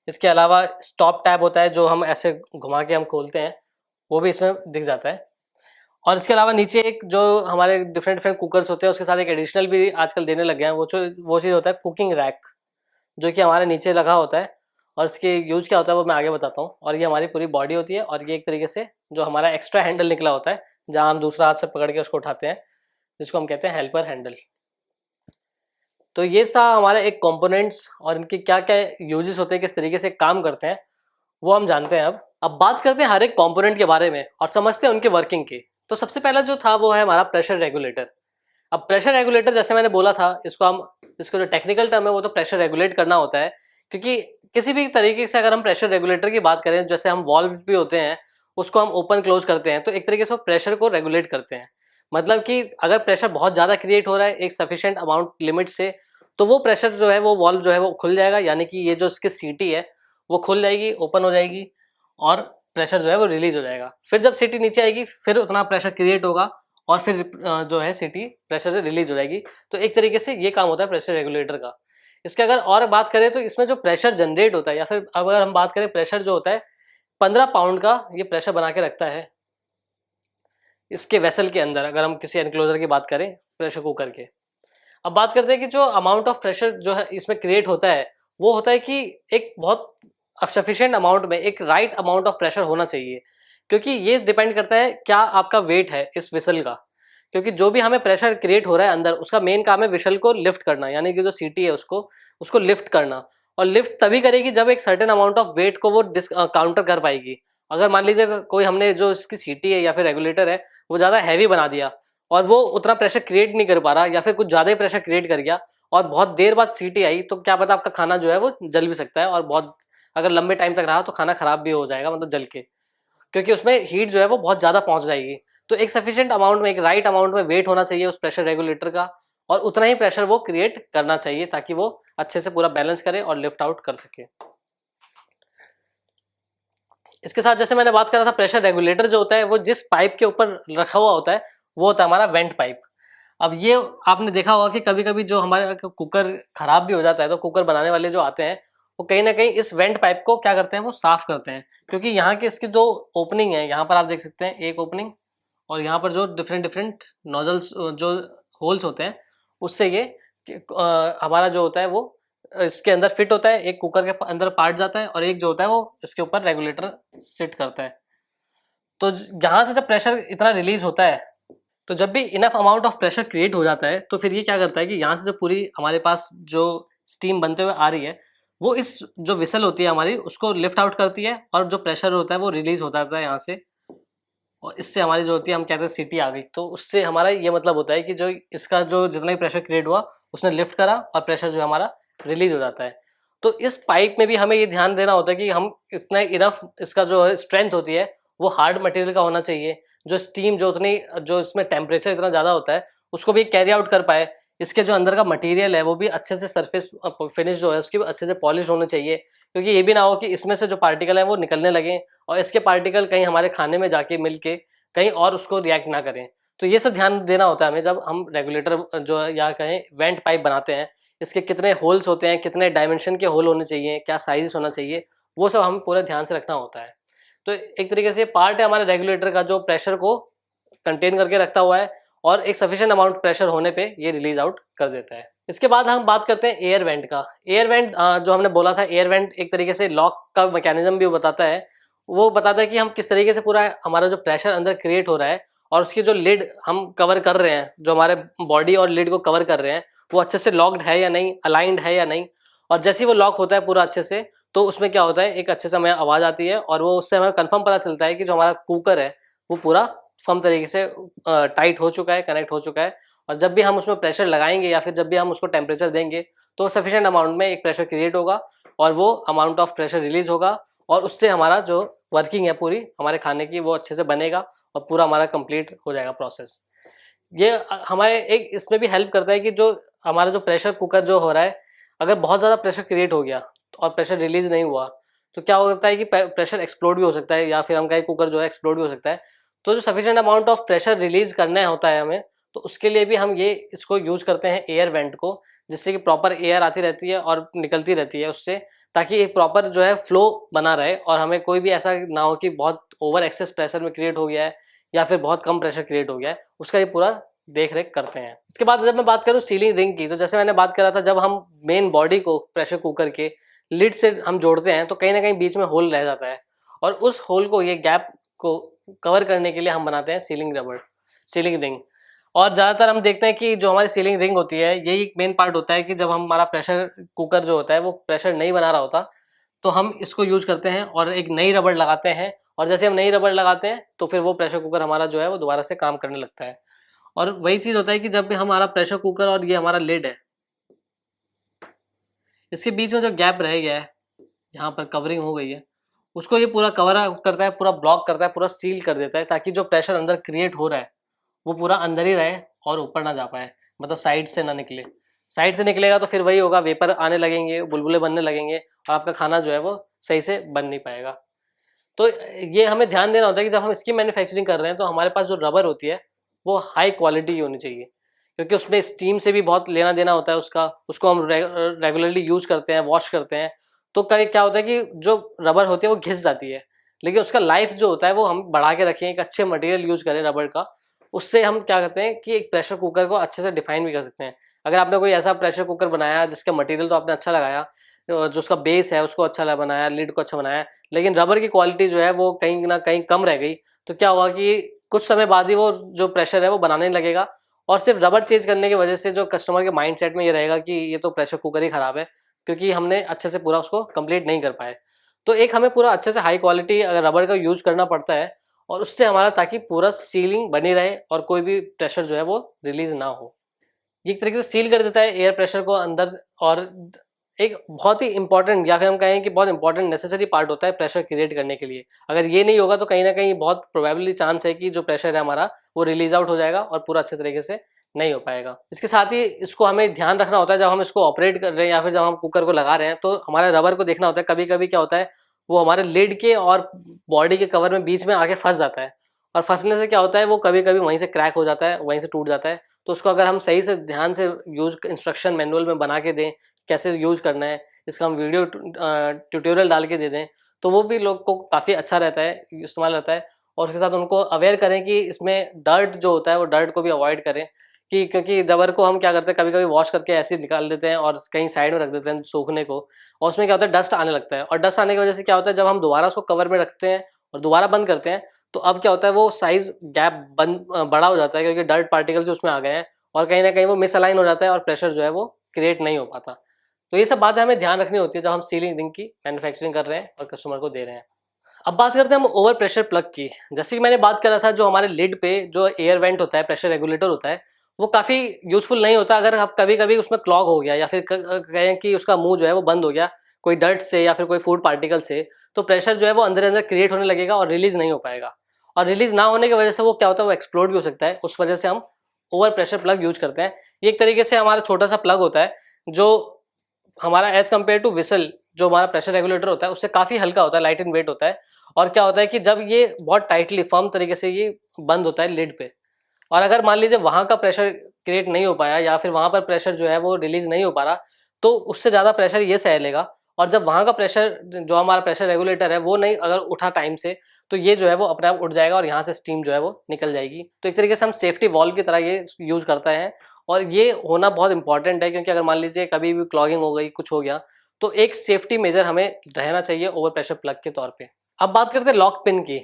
इसके अलावा स्टॉप टैब होता है जो हम ऐसे घुमा के हम खोलते हैं, वो भी इसमें दिख जाता है। और इसके अलावा नीचे एक जो हमारे डिफरेंट डिफरेंट कुकर्स होते हैं उसके साथ एक एडिशनल भी आजकल देने लग गए हैं, वो चीज़ होता है कुकिंग रैक, जो कि हमारे नीचे लगा होता है। और इसके यूज क्या होता है वो मैं आगे बताता हूँ। और ये हमारी पूरी बॉडी होती है, और ये एक तरीके से जो हमारा एक्स्ट्रा हैंडल निकला होता है, जहाँ हम दूसरा हाथ से पकड़ के उसको उठाते हैं, जिसको हम कहते हैं हेल्पर हैंडल। तो ये था हमारे एक कंपोनेंट्स, और इनके क्या क्या यूजेस होते हैं, किस तरीके से काम करते हैं, वो हम जानते हैं। अब बात करते हैं हर एक कंपोनेंट के बारे में और समझते हैं उनके वर्किंग की। तो सबसे पहला जो था वो है हमारा प्रेशर रेगुलेटर। अब प्रेशर रेगुलेटर जैसे मैंने बोला था, इसको जो टेक्निकल टर्म है वो तो प्रेशर रेगुलेट करना होता है। क्योंकि किसी भी तरीके से अगर हम प्रेशर रेगुलेटर की बात करें, जैसे हम वॉल्व भी होते हैं उसको हम ओपन क्लोज करते हैं, तो एक तरीके से वो प्रेशर को रेगुलेट करते हैं। मतलब कि अगर प्रेशर बहुत ज़्यादा क्रिएट हो रहा है एक सफिशिएंट अमाउंट लिमिट से, तो वो प्रेशर जो है वो वॉल्व जो है वो खुल जाएगा, यानी कि ये जो इसकी सीटी है वो खुल जाएगी, ओपन हो जाएगी, और प्रेशर जो है वो रिलीज हो जाएगा। फिर जब सीटी नीचे आएगी फिर उतना प्रेशर क्रिएट होगा, और फिर जो है सीटी प्रेशर से रिलीज हो जाएगी। तो एक तरीके से ये काम होता है प्रेशर रेगुलेटर का। इसके अगर और बात करें तो इसमें जो प्रेशर जनरेट होता है, या फिर अगर हम बात करें प्रेशर जो होता है 15 पाउंड का ये प्रेशर बना के रखता है इसके वेसल के अंदर, अगर हम किसी एनक्लोजर की बात करें प्रेशर कुकर के। अब बात करते हैं कि जो अमाउंट ऑफ प्रेशर जो है इसमें क्रिएट होता है, वो होता है कि एक बहुत सफिशिएंट अमाउंट में एक राइट अमाउंट ऑफ प्रेशर होना चाहिए। क्योंकि ये डिपेंड करता है क्या आपका वेट है इस विसल का। क्योंकि जो भी हमें प्रेशर क्रिएट हो रहा है अंदर, उसका मेन काम है विसल को लिफ्ट करना, यानी कि जो सीटी है उसको लिफ्ट करना। और लिफ्ट तभी करेगी जब एक सर्टेन अमाउंट ऑफ वेट को वो काउंटर कर पाएगी। अगर मान लीजिए कोई हमने जो इसकी सीटी है या फिर रेगुलेटर है वो ज़्यादा हैवी बना दिया, और वो उतना प्रेशर क्रिएट नहीं कर पा रहा, या फिर कुछ ज़्यादा ही प्रेशर क्रिएट कर गया और बहुत देर बाद सीटी आई, तो क्या पता आपका खाना जो है वो जल भी सकता है, और बहुत अगर लंबे टाइम तक रहा तो खाना खराब भी हो जाएगा, मतलब जल के, क्योंकि उसमें हीट जो है वो बहुत ज़्यादा पहुंच जाएगी। तो एक सफिशिएंट अमाउंट में, एक राइट अमाउंट में वेट होना चाहिए उस प्रेशर रेगुलेटर का, और उतना ही प्रेशर वो क्रिएट करना चाहिए ताकि वो अच्छे से पूरा बैलेंस करे और लिफ्ट आउट कर सके। इसके साथ जैसे मैंने बात करा था, प्रेशर रेगुलेटर जो होता है वो जिस पाइप के ऊपर रखा हुआ होता है वो होता है हमारा वेंट पाइप। अब ये आपने देखा होगा कि कभी कभी जो हमारे कुकर खराब भी हो जाता है, तो कुकर बनाने वाले जो आते हैं वो कहीं ना कहीं इस वेंट पाइप को क्या करते हैं, वो साफ करते हैं। क्योंकि यहाँ की इसकी जो ओपनिंग है, यहाँ पर आप देख सकते हैं एक ओपनिंग, और यहाँ पर जो डिफरेंट डिफरेंट नोजल्स जो होल्स होते हैं, उससे ये हमारा जो होता है वो इसके अंदर फिट होता है, एक कुकर के अंदर पार्ट जाता है और एक जो होता है वो इसके ऊपर रेगुलेटर सिट करता है। तो जहां से जब प्रेशर इतना रिलीज होता है, तो जब भी enough amount of pressure create हो जाता है तो फिर ये क्या करता है कि यहाँ से जो पूरी हमारे पास जो स्टीम बनते हुए आ रही है वो इस जो विसल होती है हमारी उसको लिफ्ट आउट करती है और जो प्रेशर होता है वो रिलीज होता है यहाँ से, और इससे हमारी जो होती है हम कहते हैं सीटी आ गई। तो उससे हमारा ये मतलब होता है कि जो इसका जो जितना भी प्रेशर क्रिएट हुआ उसने लिफ्ट करा और प्रेशर जो है हमारा रिलीज हो जाता है। तो इस पाइप में भी हमें ये ध्यान देना होता है कि हम इतना इनफ इसका जो स्ट्रेंथ होती है वो हार्ड मटेरियल का होना चाहिए, जो स्टीम जो उतनी जो इसमें टेम्परेचर इतना ज़्यादा होता है उसको भी कैरी आउट कर पाए। इसके जो अंदर का मटेरियल है वो भी अच्छे से सरफेस फिनिश जो है उसकी भी अच्छे से पॉलिश होने चाहिए, क्योंकि ये भी ना हो कि इसमें से जो पार्टिकल है वो निकलने लगे और इसके पार्टिकल कहीं हमारे खाने में जाके मिल के कहीं और उसको रिएक्ट ना करें। तो ये सब ध्यान देना होता है हमें जब हम रेगुलेटर जो या कहें वेंट पाइप बनाते हैं। इसके कितने होल्स होते हैं, कितने डायमेंशन के होल होने चाहिए, क्या साइज होना चाहिए, वो सब हमें पूरा ध्यान से रखना होता है। तो एक तरीके से पार्ट है हमारे रेगुलेटर का जो प्रेशर को कंटेन करके रखता हुआ है और एक सफिशिएंट अमाउंट प्रेशर होने पे ये रिलीज आउट कर देता है। इसके बाद हम बात करते हैं एयर वेंट का। एयर वेंट जो हमने बोला था, एयर वेंट एक तरीके से लॉक का मैकेनिज्म भी बताता है। वो बताता है कि हम किस तरीके से पूरा हमारा जो प्रेशर अंदर क्रिएट हो रहा है और उसकी जो लिड हम कवर कर रहे हैं, जो हमारे बॉडी और लिड को कवर कर रहे हैं, वो अच्छे से लॉक्ड है या नहीं, अलाइंड है या नहीं। और जैसे ही वो लॉक होता है पूरा अच्छे से, तो उसमें क्या होता है, एक अच्छे से हमें आवाज़ आती है और वो उससे हमें कंफर्म पता चलता है कि जो हमारा कुकर है वो पूरा फर्म तरीके से टाइट हो चुका है, कनेक्ट हो चुका है। और जब भी हम उसमें प्रेशर लगाएंगे या फिर जब भी हम उसको टेम्परेचर देंगे तो सफिशिएंट अमाउंट में एक प्रेशर क्रिएट होगा और वो अमाउंट ऑफ प्रेशर रिलीज होगा और उससे हमारा जो वर्किंग है पूरी हमारे खाने की वो अच्छे से बनेगा और पूरा हमारा कंप्लीट हो जाएगा प्रोसेस। ये हमारे एक इसमें भी हेल्प करता है कि जो हमारा जो प्रेशर कुकर जो हो रहा है, अगर बहुत ज़्यादा प्रेशर क्रिएट हो गया और प्रेशर रिलीज नहीं हुआ तो क्या हो सकता है कि प्रेशर एक्सप्लोड भी हो सकता है या फिर हम कहें कुकर जो है एक्सप्लोड भी हो सकता है। तो जो sufficient amount of pressure release करना होता है हमें, तो उसके लिए भी हम ये इसको यूज करते हैं एयर वेंट को, जिससे कि प्रॉपर एयर आती रहती है और निकलती रहती है उससे, ताकि एक प्रॉपर जो है फ्लो बना रहे और हमें कोई भी ऐसा ना हो कि बहुत ओवर एक्सेस प्रेशर में क्रिएट हो गया है या फिर बहुत कम प्रेशर क्रिएट हो गया है, उसका ये पूरा देख रेख करते हैं। इसके बाद जब मैं बात करूँ सीलिंग रिंग की, तो जैसे मैंने बात करा था, जब हम मेन बॉडी को प्रेशर कुकर के लिड से हम जोड़ते हैं तो कहीं ना कहीं बीच में होल रह जाता है और उस होल को, ये गैप को कवर करने के लिए हम बनाते हैं सीलिंग रबड़, सीलिंग रिंग। और ज़्यादातर हम देखते हैं कि जो हमारी सीलिंग रिंग होती है यही एक मेन पार्ट होता है कि जब हमारा प्रेशर कुकर जो होता है वो प्रेशर नहीं बना रहा होता तो हम इसको यूज करते हैं और एक नई रबड़ लगाते हैं। और जैसे हम नई रबड़ लगाते हैं तो फिर वो प्रेशर कुकर हमारा जो है वो दोबारा से काम करने लगता है। और वही चीज़ होता है कि जब भी हमारा प्रेशर कुकर और ये हमारा लिड है, इसके बीच में जो गैप रह गया है, यहाँ पर कवरिंग हो गई है, उसको ये पूरा कवर अप करता है, पूरा ब्लॉक करता है, पूरा सील कर देता है, ताकि जो प्रेशर अंदर क्रिएट हो रहा है वो पूरा अंदर ही रहे और ऊपर ना जा पाए, मतलब साइड से ना निकले। साइड से निकलेगा तो फिर वही होगा, वेपर आने लगेंगे, बुलबुले बनने लगेंगे और आपका खाना जो है वो सही से बन नहीं पाएगा। तो ये हमें ध्यान देना होता है कि जब हम इसकी मैन्युफैक्चरिंग कर रहे हैं तो हमारे पास जो रबर होती है वो हाई क्वालिटी की होनी चाहिए, क्योंकि उसमें स्टीम से भी बहुत लेना देना होता है उसका, उसको हम रेगुलरली यूज करते हैं, वॉश करते हैं। तो कभी क्या होता है कि जो रबर होती है वो घिस जाती है, लेकिन उसका लाइफ जो होता है वो हम बढ़ा के रखें, एक अच्छे मटेरियल यूज करें रबर का। उससे हम क्या करते हैं कि एक प्रेशर कुकर को अच्छे से डिफाइन भी कर सकते हैं। अगर आपने कोई ऐसा प्रेशर कुकर बनाया जिसका मटेरियल तो आपने अच्छा लगाया, जो उसका बेस है उसको अच्छा बनाया, लिड को अच्छा बनाया, लेकिन रबर की क्वालिटी जो है वो कहीं ना कहीं कम रह गई, तो क्या होगा कि कुछ समय बाद ही वो जो प्रेशर है वो बनाने लगेगा और सिर्फ रबर चेंज करने की वजह से जो कस्टमर के माइंड सेट में ये रहेगा कि ये तो प्रेशर कुकर ही खराब है, क्योंकि हमने अच्छे से पूरा उसको कंप्लीट नहीं कर पाए। तो एक हमें पूरा अच्छे से हाई क्वालिटी अगर रबर का यूज करना पड़ता है और उससे हमारा, ताकि पूरा सीलिंग बनी रहे और कोई भी प्रेशर जो है वो रिलीज ना हो। ये एक तरीके से सील कर देता है एयर प्रेशर को अंदर। और एक बहुत ही इंपॉर्टेंट या फिर हम कहें कि बहुत इंपॉर्टेंट नेसेसरी पार्ट होता है प्रेशर क्रिएट करने के लिए। अगर ये नहीं होगा तो कहीं ना कहीं बहुत प्रोबेबली चांस है कि जो प्रेशर है हमारा वो रिलीज आउट हो जाएगा और पूरा अच्छे तरीके से नहीं हो पाएगा। इसके साथ ही इसको हमें ध्यान रखना होता है जब हम इसको ऑपरेट कर रहे हैं या फिर जब हम कुकर को लगा रहे हैं, तो हमारे रबर को देखना होता है। कभी कभी क्या होता है, वो हमारे लिड के और बॉडी के कवर में बीच में आके फंस जाता है और फंसने से क्या होता है वो कभी कभी वहीं से क्रैक हो जाता है, वहीं से टूट जाता है। तो उसको अगर हम सही से ध्यान से यूज इंस्ट्रक्शन मैनुअल में बना के दें कैसे यूज करना है, इसका हम वीडियो ट्यूटोरियल डाल के दे दें, तो वो भी लोग को काफ़ी अच्छा रहता है, इस्तेमाल रहता है। और उसके साथ उनको अवेयर करें कि इसमें डर्ट जो होता है वो डर्ट को भी अवॉइड करें, कि क्योंकि रबर को हम क्या करते हैं, कभी कभी वॉश करके ऐसे ही निकाल देते हैं और कहीं साइड में रख देते हैं सूखने को, और उसमें क्या होता है डस्ट आने लगता है, और डस्ट आने की वजह से क्या होता है जब हम दोबारा उसको कवर में रखते हैं और दोबारा बंद करते हैं तो अब क्या होता है वो साइज गैप बड़ा हो जाता है, क्योंकि डर्ट पार्टिकल्स उसमें आ गए हैं और कहीं ना कहीं वो मिसअलाइन हो जाता है और प्रेशर जो है वो क्रिएट नहीं हो पाता। तो ये सब बातें हमें ध्यान रखनी होती है जब हम सीलिंग रिंग की मैन्युफैक्चरिंग कर रहे हैं और कस्टमर को दे रहे हैं। अब बात करते हैं हम ओवर प्रेशर प्लग की। जैसे कि मैंने बात करा था, जो हमारे लिड पे जो एयर वेंट होता है, प्रेशर रेगुलेटर होता है, वो काफ़ी यूजफुल नहीं होता अगर आप कभी कभी उसमें क्लॉग हो गया या फिर कहें कि उसका मुंह जो है वो बंद हो गया कोई डर्ट से या फिर कोई फूड पार्टिकल से, तो प्रेशर जो है वो अंदर अंदर क्रिएट होने लगेगा और रिलीज नहीं हो पाएगा, और रिलीज ना होने की वजह से वो क्या होता है वो एक्सप्लोड भी हो सकता है। उस वजह से हम ओवर प्रेशर प्लग यूज करते हैं। ये एक तरीके से हमारा छोटा सा प्लग होता है जो हमारा एज कम्पेयर टू विसल जो हमारा प्रेशर रेगुलेटर होता है उससे काफ़ी हल्का होता है, लाइट इन वेट होता है। और क्या होता है कि जब ये बहुत टाइटली फर्म तरीके से ये बंद होता है लिड पे, और अगर मान लीजिए वहाँ का प्रेशर क्रिएट नहीं हो पाया या फिर वहाँ पर प्रेशर जो है वो रिलीज नहीं हो पा रहा, तो उससे ज़्यादा प्रेशर ये सह लेगा, और जब वहाँ का प्रेशर जो हमारा प्रेशर रेगुलेटर है वो नहीं अगर उठा टाइम से, तो ये जो है वो अपने आप उठ जाएगा और यहाँ से स्टीम जो है वो निकल जाएगी। तो एक तरीके से हम सेफ्टी वॉल्व की तरह ये यूज करते हैं, और ये होना बहुत इंपॉर्टेंट है, क्योंकि अगर मान लीजिए कभी भी क्लॉगिंग हो गई, कुछ हो गया, तो एक सेफ्टी मेजर हमें रहना चाहिए ओवर प्रेशर प्लग के तौर पे। अब बात करते हैं लॉक पिन की।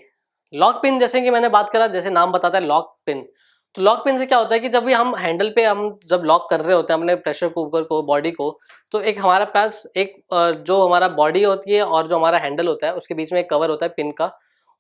लॉक पिन जैसे कि मैंने बात करा, जैसे नाम बताता है लॉक पिन, तो लॉक पिन से क्या होता है कि जब भी हम हैंडल पे हम जब लॉक कर रहे होते हैं अपने प्रेशर कुकर को, बॉडी को, तो एक हमारे पास एक जो हमारा बॉडी होती है और जो हमारा हैंडल होता है उसके बीच में एक कवर होता है पिन का।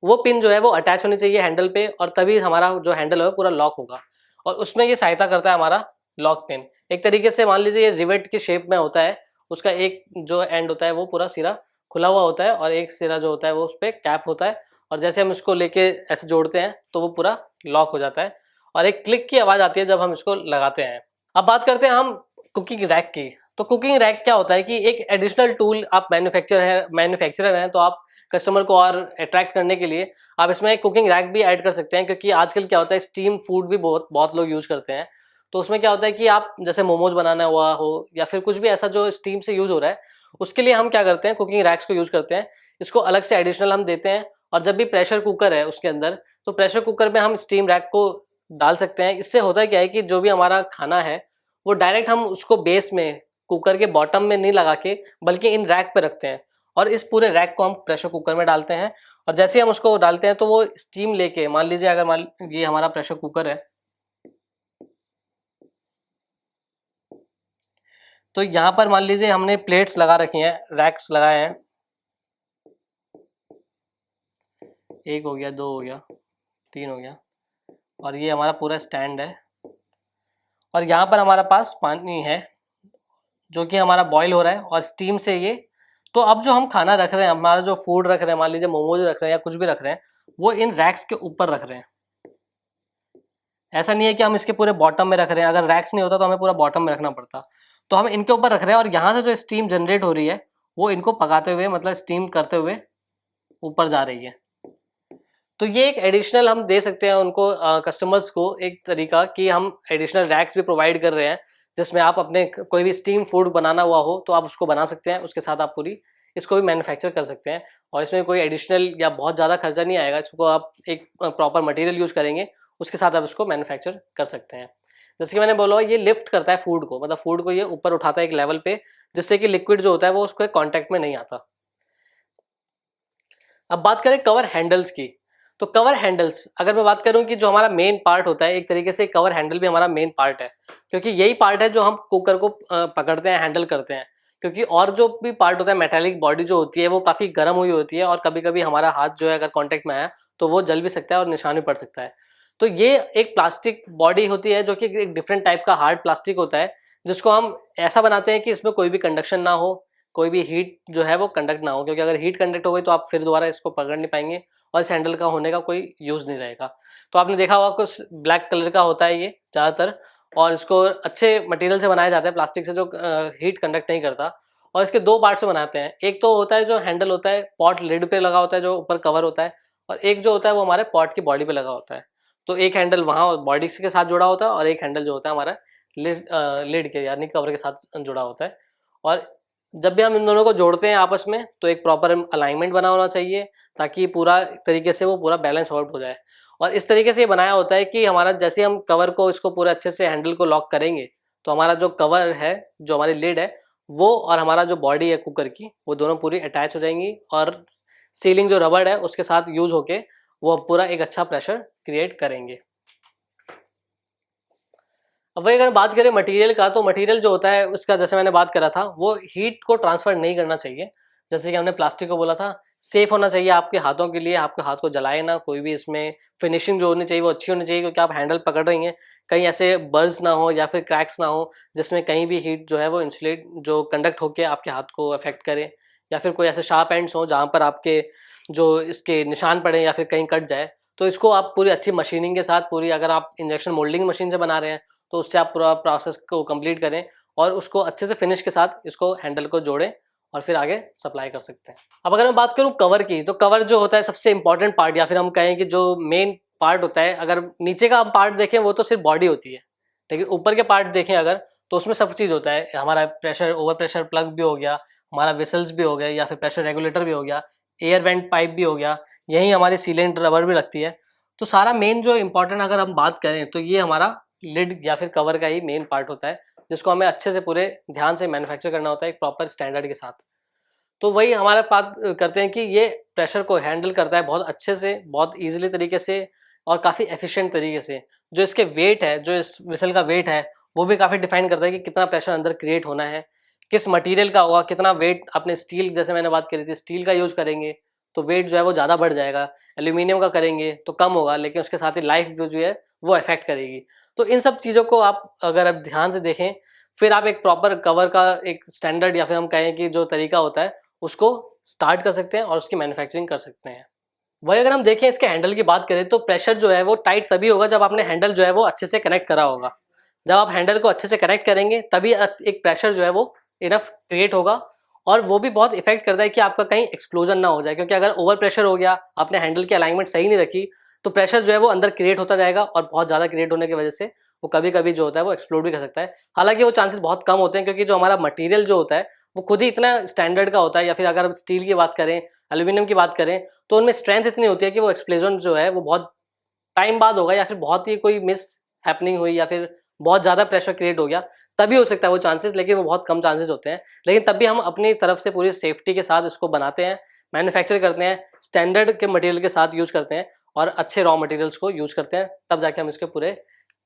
वो पिन जो है वो अटैच होनी चाहिए हैंडल पे, और तभी हमारा जो हैंडल है वो पूरा लॉक होगा, और उसमें ये सहायता करता है हमारा लॉक पिन। एक तरीके से मान लीजिए ये रिवेट की शेप में होता है, उसका एक जो एंड होता है वो पूरा सिरा खुला हुआ होता है और एक सिरा जो होता है वो उस पर कैप होता है, और जैसे हम इसको लेके ऐसे जोड़ते हैं तो वो पूरा लॉक हो जाता है, और एक क्लिक की आवाज आती है जब हम इसको लगाते हैं। अब बात करते हैं हम कुकिंग रैक की। तो कुकिंग रैक क्या होता है कि एक एडिशनल टूल, आप मैन्युफैक्चरर हैं तो आप कस्टमर को और अट्रैक्ट करने के लिए आप इसमें एक कुकिंग रैक भी ऐड कर सकते हैं, क्योंकि आजकल क्या होता है स्टीम फूड भी बहुत बहुत लोग यूज करते हैं। तो उसमें क्या होता है कि आप जैसे मोमोज बनाना हुआ हो या फिर कुछ भी ऐसा जो स्टीम से यूज हो रहा है, उसके लिए हम क्या करते हैं कुकिंग रैक्स को यूज करते हैं। इसको अलग से एडिशनल हम देते हैं, और जब भी प्रेशर कुकर है उसके अंदर, तो प्रेशर कुकर में हम स्टीम रैक को डाल सकते हैं। इससे होता क्या है कि जो भी हमारा खाना है वो डायरेक्ट हम उसको बेस में कुकर के बॉटम में नहीं लगा के बल्कि इन रैक पे रखते हैं, और इस पूरे रैक को हम प्रेशर कुकर में डालते हैं। और जैसे ही हम उसको डालते हैं तो वो स्टीम लेके, मान लीजिए अगर मान ये हमारा प्रेशर कुकर है, तो यहाँ पर मान लीजिए हमने प्लेट्स लगा रखी हैं, रैक्स लगाए हैं, एक हो गया, दो हो गया, तीन हो गया, और ये हमारा पूरा स्टैंड है, और यहाँ पर हमारा पास पानी है जो कि हमारा बॉईल हो रहा है और स्टीम से ये, तो अब जो हम खाना रख रहे हैं, हमारा जो फूड रख रहे हैं, मान लीजिए मोमोज रख रहे हैं या कुछ भी रख रहे हैं, वो इन रैक्स के ऊपर रख रहे हैं। ऐसा नहीं है कि हम इसके पूरे बॉटम में रख रहे हैं, अगर रैक्स नहीं होता तो हमें पूरा बॉटम में रखना पड़ता। तो हम इनके ऊपर रख रहे हैं, और यहाँ से जो स्टीम जनरेट हो रही है वो इनको पकाते हुए, मतलब स्टीम करते हुए ऊपर जा रही है। तो ये एक एडिशनल हम दे सकते हैं उनको, कस्टमर्स को, एक तरीका कि हम एडिशनल रैक्स भी प्रोवाइड कर रहे हैं, जिसमें आप अपने कोई भी स्टीम फूड बनाना हुआ हो तो आप उसको बना सकते हैं, उसके साथ आप पूरी इसको भी मैन्युफैक्चर कर सकते हैं, और इसमें कोई एडिशनल या बहुत ज़्यादा खर्चा नहीं आएगा। इसको आप एक प्रॉपर मटेरियल यूज करेंगे, उसके साथ आप इसको मैन्युफैक्चर कर सकते हैं। जैसे कि मैंने बोला, ये लिफ्ट करता है फूड को, मतलब फूड को ये ऊपर उठाता है एक लेवल पे, जिससे कि लिक्विड जो होता है वो उसके कॉन्टैक्ट में नहीं आता। अब बात करें कवर हैंडल्स की। तो कवर हैंडल्स अगर मैं बात करूं कि जो हमारा मेन पार्ट होता है, एक तरीके से कवर हैंडल भी हमारा मेन पार्ट है, क्योंकि यही पार्ट है जो हम कुकर को पकड़ते हैं, हैंडल करते हैं। क्योंकि और जो भी पार्ट होता है, मेटालिक बॉडी जो होती है वो काफ़ी गर्म हुई होती है, और कभी कभी हमारा हाथ जो है अगर कॉन्टेक्ट में आया तो वो जल भी सकता है और निशान भी पड़ सकता है। तो ये एक प्लास्टिक बॉडी होती है जो कि एक डिफरेंट टाइप का हार्ड प्लास्टिक होता है, जिसको हम ऐसा बनाते हैं कि इसमें कोई भी कंडक्शन ना हो, कोई भी हीट जो है वो कंडक्ट ना हो, क्योंकि अगर हीट कंडक्ट हो गई तो आप फिर दोबारा इसको पकड़ नहीं पाएंगे और इस हैंडल का होने का कोई यूज़ नहीं रहेगा। तो आपने देखा होगा कुछ ब्लैक कलर का होता है ये ज़्यादातर, और इसको अच्छे मटेरियल से बनाया जाता है, प्लास्टिक से, जो हीट कंडक्ट नहीं करता। और इसके दो पार्ट से बनाते हैं, एक तो होता है जो हैंडल होता है पॉट लिड पे लगा होता है, जो ऊपर कवर होता है, और एक जो होता है वो हमारे पॉट की बॉडी पे लगा होता है। तो एक हैंडल वहाँ बॉडी के साथ जुड़ा होता है, और एक हैंडल जो होता है हमारा लिड के यानी कवर के साथ जुड़ा होता है। और जब भी हम इन दोनों को जोड़ते हैं आपस में तो एक प्रॉपर अलाइनमेंट बना होना चाहिए ताकि पूरा तरीके से वो पूरा बैलेंस आउट हो जाए। और इस तरीके से ये बनाया होता है कि हमारा जैसे हम कवर को इसको पूरे अच्छे से हैंडल को लॉक करेंगे तो हमारा जो कवर है, जो हमारी लिड है, वो और हमारा जो बॉडी है कुकर की, वो दोनों पूरी अटैच हो जाएंगी और सीलिंग जो रबड़ है उसके साथ यूज होके वो पूरा एक अच्छा प्रेशर क्रिएट करेंगे। अब वही अगर बात करें मटेरियल का, तो मटेरियल जो होता है उसका जैसे मैंने बात करा था वो हीट को ट्रांसफर नहीं करना चाहिए। जैसे कि हमने प्लास्टिक को बोला था, सेफ होना चाहिए आपके हाथों के लिए, आपके हाथ को जलाए ना, कोई भी इसमें फिनिशिंग जो होनी चाहिए वो अच्छी होनी चाहिए, क्योंकि आप हैंडल पकड़ रही हैं, कहीं ऐसे बर्स ना हो या फिर क्रैक्स ना हो जिसमें कहीं भी हीट जो है वो इंसुलेट जो कंडक्ट होकर आपके हाथ को अफेक्ट करे, या फिर कोई ऐसे शार्प एंड्स हो जहाँ पर आपके जो इसके निशान पड़े या फिर कहीं कट जाए। तो इसको आप पूरी अच्छी मशीनिंग के साथ, पूरी अगर आप इंजेक्शन मोल्डिंग मशीन से बना रहे हैं तो उससे आप पूरा प्रोसेस को कंप्लीट करें और उसको अच्छे से फिनिश के साथ इसको हैंडल को जोड़ें और फिर आगे सप्लाई कर सकते हैं। अब अगर मैं बात करूं कवर की, तो कवर जो होता है सबसे इंपॉर्टेंट पार्ट, या फिर हम कहें कि जो मेन पार्ट होता है, अगर नीचे का हम पार्ट देखें वो तो सिर्फ बॉडी होती है, लेकिन ऊपर के पार्ट देखें अगर तो उसमें सब चीज़ होता है। हमारा प्रेशर, ओवर प्रेशर प्लग भी हो गया, हमारा विसल्स भी हो गया, या फिर प्रेशर रेगुलेटर भी हो गया, एयर वेंट पाइप भी हो गया, यही हमारी सीलेंट रबर भी लगती है। तो सारा मेन जो इंपॉर्टेंट अगर हम बात करें तो ये हमारा लिड या फिर कवर का ही मेन पार्ट होता है, जिसको हमें अच्छे से पूरे ध्यान से मैन्युफैक्चर करना होता है एक प्रॉपर स्टैंडर्ड के साथ। तो वही हमारा बात करते हैं कि ये प्रेशर को हैंडल करता है बहुत अच्छे से, बहुत ईजिली तरीके से और काफ़ी एफिशिएंट तरीके से। जो इसके वेट है, जो इस विसल का वेट है, वो भी काफ़ी डिफाइन करता है कि कितना प्रेशर अंदर क्रिएट होना है, किस मटेरियल का होगा, कितना वेट। अपने स्टील, जैसे मैंने बात करी थी, स्टील का यूज करेंगे तो वेट जो है वो ज़्यादा बढ़ जाएगा, एल्यूमिनियम का करेंगे तो कम होगा, लेकिन उसके साथ ही लाइफ जो है वो अफेक्ट करेगी। तो इन सब चीज़ों को आप अगर आप ध्यान से देखें, फिर आप एक प्रॉपर कवर का एक स्टैंडर्ड या फिर हम कहें कि जो तरीका होता है उसको स्टार्ट कर सकते हैं और उसकी मैन्युफैक्चरिंग कर सकते हैं। वही अगर हम देखें इसके हैंडल की बात करें तो प्रेशर जो है वो टाइट तभी होगा जब आपने हैंडल जो है वो अच्छे से कनेक्ट करा होगा। जब आप हैंडल को अच्छे से कनेक्ट करेंगे तभी एक प्रेशर जो है वो इनफ क्रिएट होगा। और वो भी बहुत इफेक्ट करता है कि आपका कहीं एक्सप्लोजन ना हो जाए, क्योंकि अगर ओवर प्रेशर हो गया, आपने हैंडल की अलाइनमेंट सही नहीं रखी, तो प्रेशर जो है वो अंदर क्रिएट होता जाएगा और बहुत ज़्यादा क्रिएट होने की वजह से वो कभी कभी जो होता है वो एक्सप्लोड भी कर सकता है। हालांकि वो चांसेस बहुत कम होते हैं, क्योंकि जो हमारा मटेरियल जो होता है वो खुद ही इतना स्टैंडर्ड का होता है, या फिर अगर स्टील की बात करें, एल्यूमिनियम की बात करें, तो उनमें स्ट्रेंथ इतनी होती है कि वो एक्सप्लोजन जो है वो बहुत टाइम बाद होगा, या फिर बहुत ही कोई मिस हैपनिंग हुई, या फिर बहुत ज़्यादा प्रेशर क्रिएट हो गया, तभी हो सकता है वो चांसेस, लेकिन वो बहुत कम चांसेस होते हैं। लेकिन तब भी हम अपनी तरफ से पूरी सेफ्टी के साथ इसको बनाते हैं, मैन्युफैक्चर करते हैं, स्टैंडर्ड के मटेरियल के साथ यूज करते हैं और अच्छे रॉ मटेरियल्स को यूज करते हैं, तब जाके हम इसके पूरे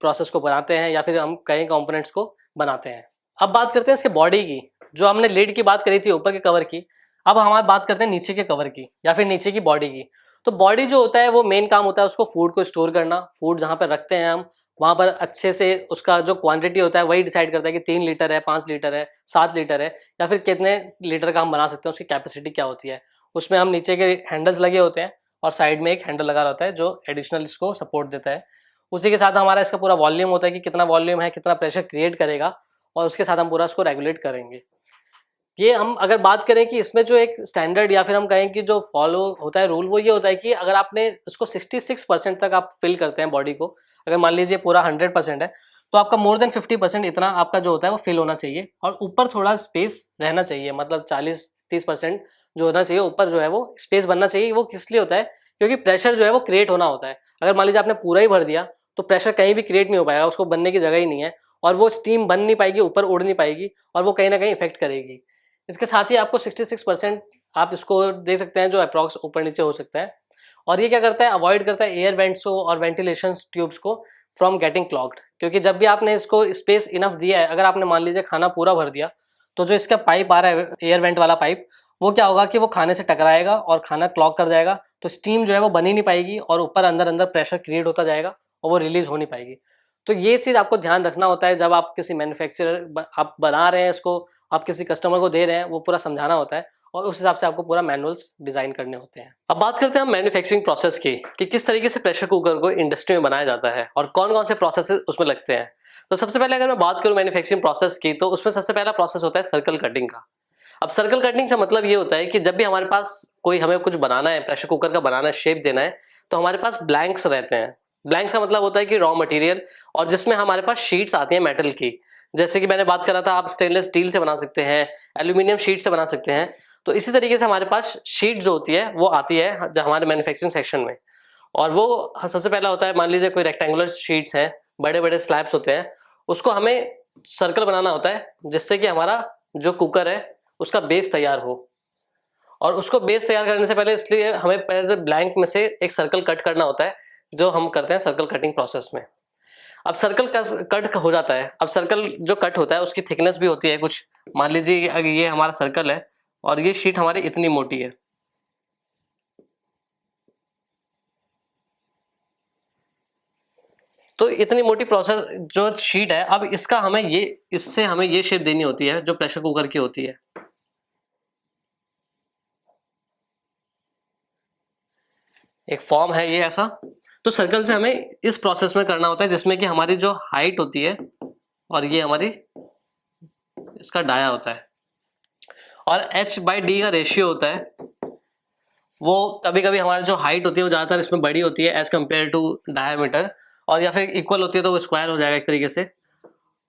प्रोसेस को बनाते हैं या फिर हम कई कंपोनेंट्स को बनाते हैं। अब बात करते हैं इसके बॉडी की। जो हमने लिड की बात करी थी ऊपर के कवर की, अब हमारी बात करते हैं नीचे के कवर की या फिर नीचे की बॉडी की। तो बॉडी जो होता है वो मेन काम होता है उसको फूड को स्टोर करना। फूड जहाँ पर रखते हैं हम, वहाँ पर अच्छे से उसका जो क्वांटिटी होता है वही डिसाइड करता है कि 3 लीटर है, 5 लीटर है, 7 लीटर है, या फिर कितने लीटर का हम बना सकते हैं, उसकी कैपेसिटी क्या होती है। उसमें हम नीचे के हैंडल्स लगे होते हैं और साइड में एक हैंडल लगा होता है जो एडिशनल इसको सपोर्ट देता है। उसी के साथ हमारा इसका पूरा वॉल्यूम होता है कि कितना वॉल्यूम है, कितना प्रेशर क्रिएट करेगा, और उसके साथ हम पूरा उसको रेगुलेट करेंगे। ये हम अगर बात करें कि इसमें जो एक स्टैंडर्ड या फिर हम कहें कि जो फॉलो होता है रूल, वो ये होता है कि अगर आपने उसको 66% तक आप फिल करते हैं बॉडी को, अगर मान लीजिए पूरा 100% है, तो आपका मोर देन 50% इतना आपका जो होता है वो फिल होना चाहिए, और ऊपर थोड़ा स्पेस रहना चाहिए, मतलब 40-30% जो होना चाहिए ऊपर जो है वो स्पेस बनना चाहिए। वो किस लिए होता है, क्योंकि प्रेशर जो है वो क्रिएट होना होता है। अगर मान लीजिए आपने पूरा ही भर दिया तो प्रेशर कहीं भी क्रिएट नहीं हो पाएगा, उसको बनने की जगह ही नहीं है, और वो स्टीम बन नहीं पाएगी, ऊपर उड़ नहीं पाएगी, और वो कहीं ना कहीं इफेक्ट करेगी। इसके साथ ही आपको 66% आप इसको देख सकते हैं जो अप्रॉक्स ऊपर नीचे हो सकता है। और ये क्या करता है, अवॉइड करता है एयर वेंट्स को और वेंटिलेशन ट्यूब्स को फ्रॉम गेटिंग क्लॉग्ड। क्योंकि जब भी आपने इसको स्पेस इनफ दिया है, अगर आपने मान लीजिए खाना पूरा भर दिया, तो जो इसका पाइप आ रहा है एयर वेंट वाला पाइप, वो क्या होगा कि वो खाने से टकराएगा और खाना क्लॉग कर जाएगा, तो स्टीम जो है वो बन ही नहीं पाएगी और ऊपर अंदर अंदर प्रेशर क्रिएट होता जाएगा और वो रिलीज हो नहीं पाएगी। तो ये चीज़ आपको ध्यान रखना होता है जब आप किसी मैन्युफैक्चरर आप बना रहे हैं इसको, आप किसी कस्टमर को दे रहे हैं, वो पूरा समझाना होता है और उस हिसाब से आपको पूरा मैनुअल्स डिजाइन करने होते हैं। अब बात करते हैं हम मैन्युफैक्चरिंग प्रोसेस की कि किस तरीके से प्रेशर कुकर को इंडस्ट्री में बनाया जाता है और कौन कौन से प्रोसेस उसमें लगते हैं। तो सबसे पहले अगर मैं बात करूं मैन्युफैक्चरिंग प्रोसेस की, तो उसमें सबसे पहला प्रोसेस होता है सर्कल कटिंग का। अब सर्कल कटिंग से मतलब ये होता है कि जब भी हमारे पास कोई हमें कुछ बनाना है, प्रेशर कुकर का बनाना है, शेप देना है, तो हमारे पास ब्लैंक्स रहते हैं। ब्लैंक्स का मतलब होता है कि रॉ मटेरियल, और जिसमें हमारे पास शीट्स आती हैं मेटल की, जैसे कि मैंने बात करा था, आप स्टेनलेस स्टील से बना सकते हैं, एल्यूमिनियम शीट से बना सकते हैं। तो इसी तरीके से हमारे पास शीट जो होती है वो आती है हमारे मैन्युफैक्चरिंग सेक्शन में। और वो सबसे पहला होता है, मान लीजिए कोई रेक्टेंगुलर शीट्स हैं, बड़े बड़े स्लैब्स होते हैं, उसको हमें सर्कल बनाना होता है जिससे कि हमारा जो कुकर है उसका बेस तैयार हो। और उसको बेस तैयार करने से पहले इसलिए हमें पहले ब्लैंक में से एक सर्कल कट करना होता है, जो हम करते हैं सर्कल कटिंग प्रोसेस में। अब सर्कल कट हो जाता है। अब सर्कल जो कट होता है उसकी थिकनेस भी होती है कुछ। मान लीजिए अगर ये हमारा सर्कल है और ये शीट हमारी इतनी मोटी है, तो इतनी मोटी प्रोसेस जो शीट है, अब इसका हमें इससे हमें ये शेप देनी होती है जो प्रेशर कुकर की होती है। एक फॉर्म है ये ऐसा। तो सर्कल से हमें इस प्रोसेस में करना होता है जिसमें कि हमारी जो हाइट होती है और ये हमारी इसका डाया होता है, और h/d का रेशियो होता है। वो कभी कभी हमारी जो हाइट होती है वो ज़्यादातर इसमें बड़ी होती है एज कम्पेयर टू डायमीटर, और या फिर इक्वल होती है तो वो स्क्वायर हो जाएगा एक तरीके से।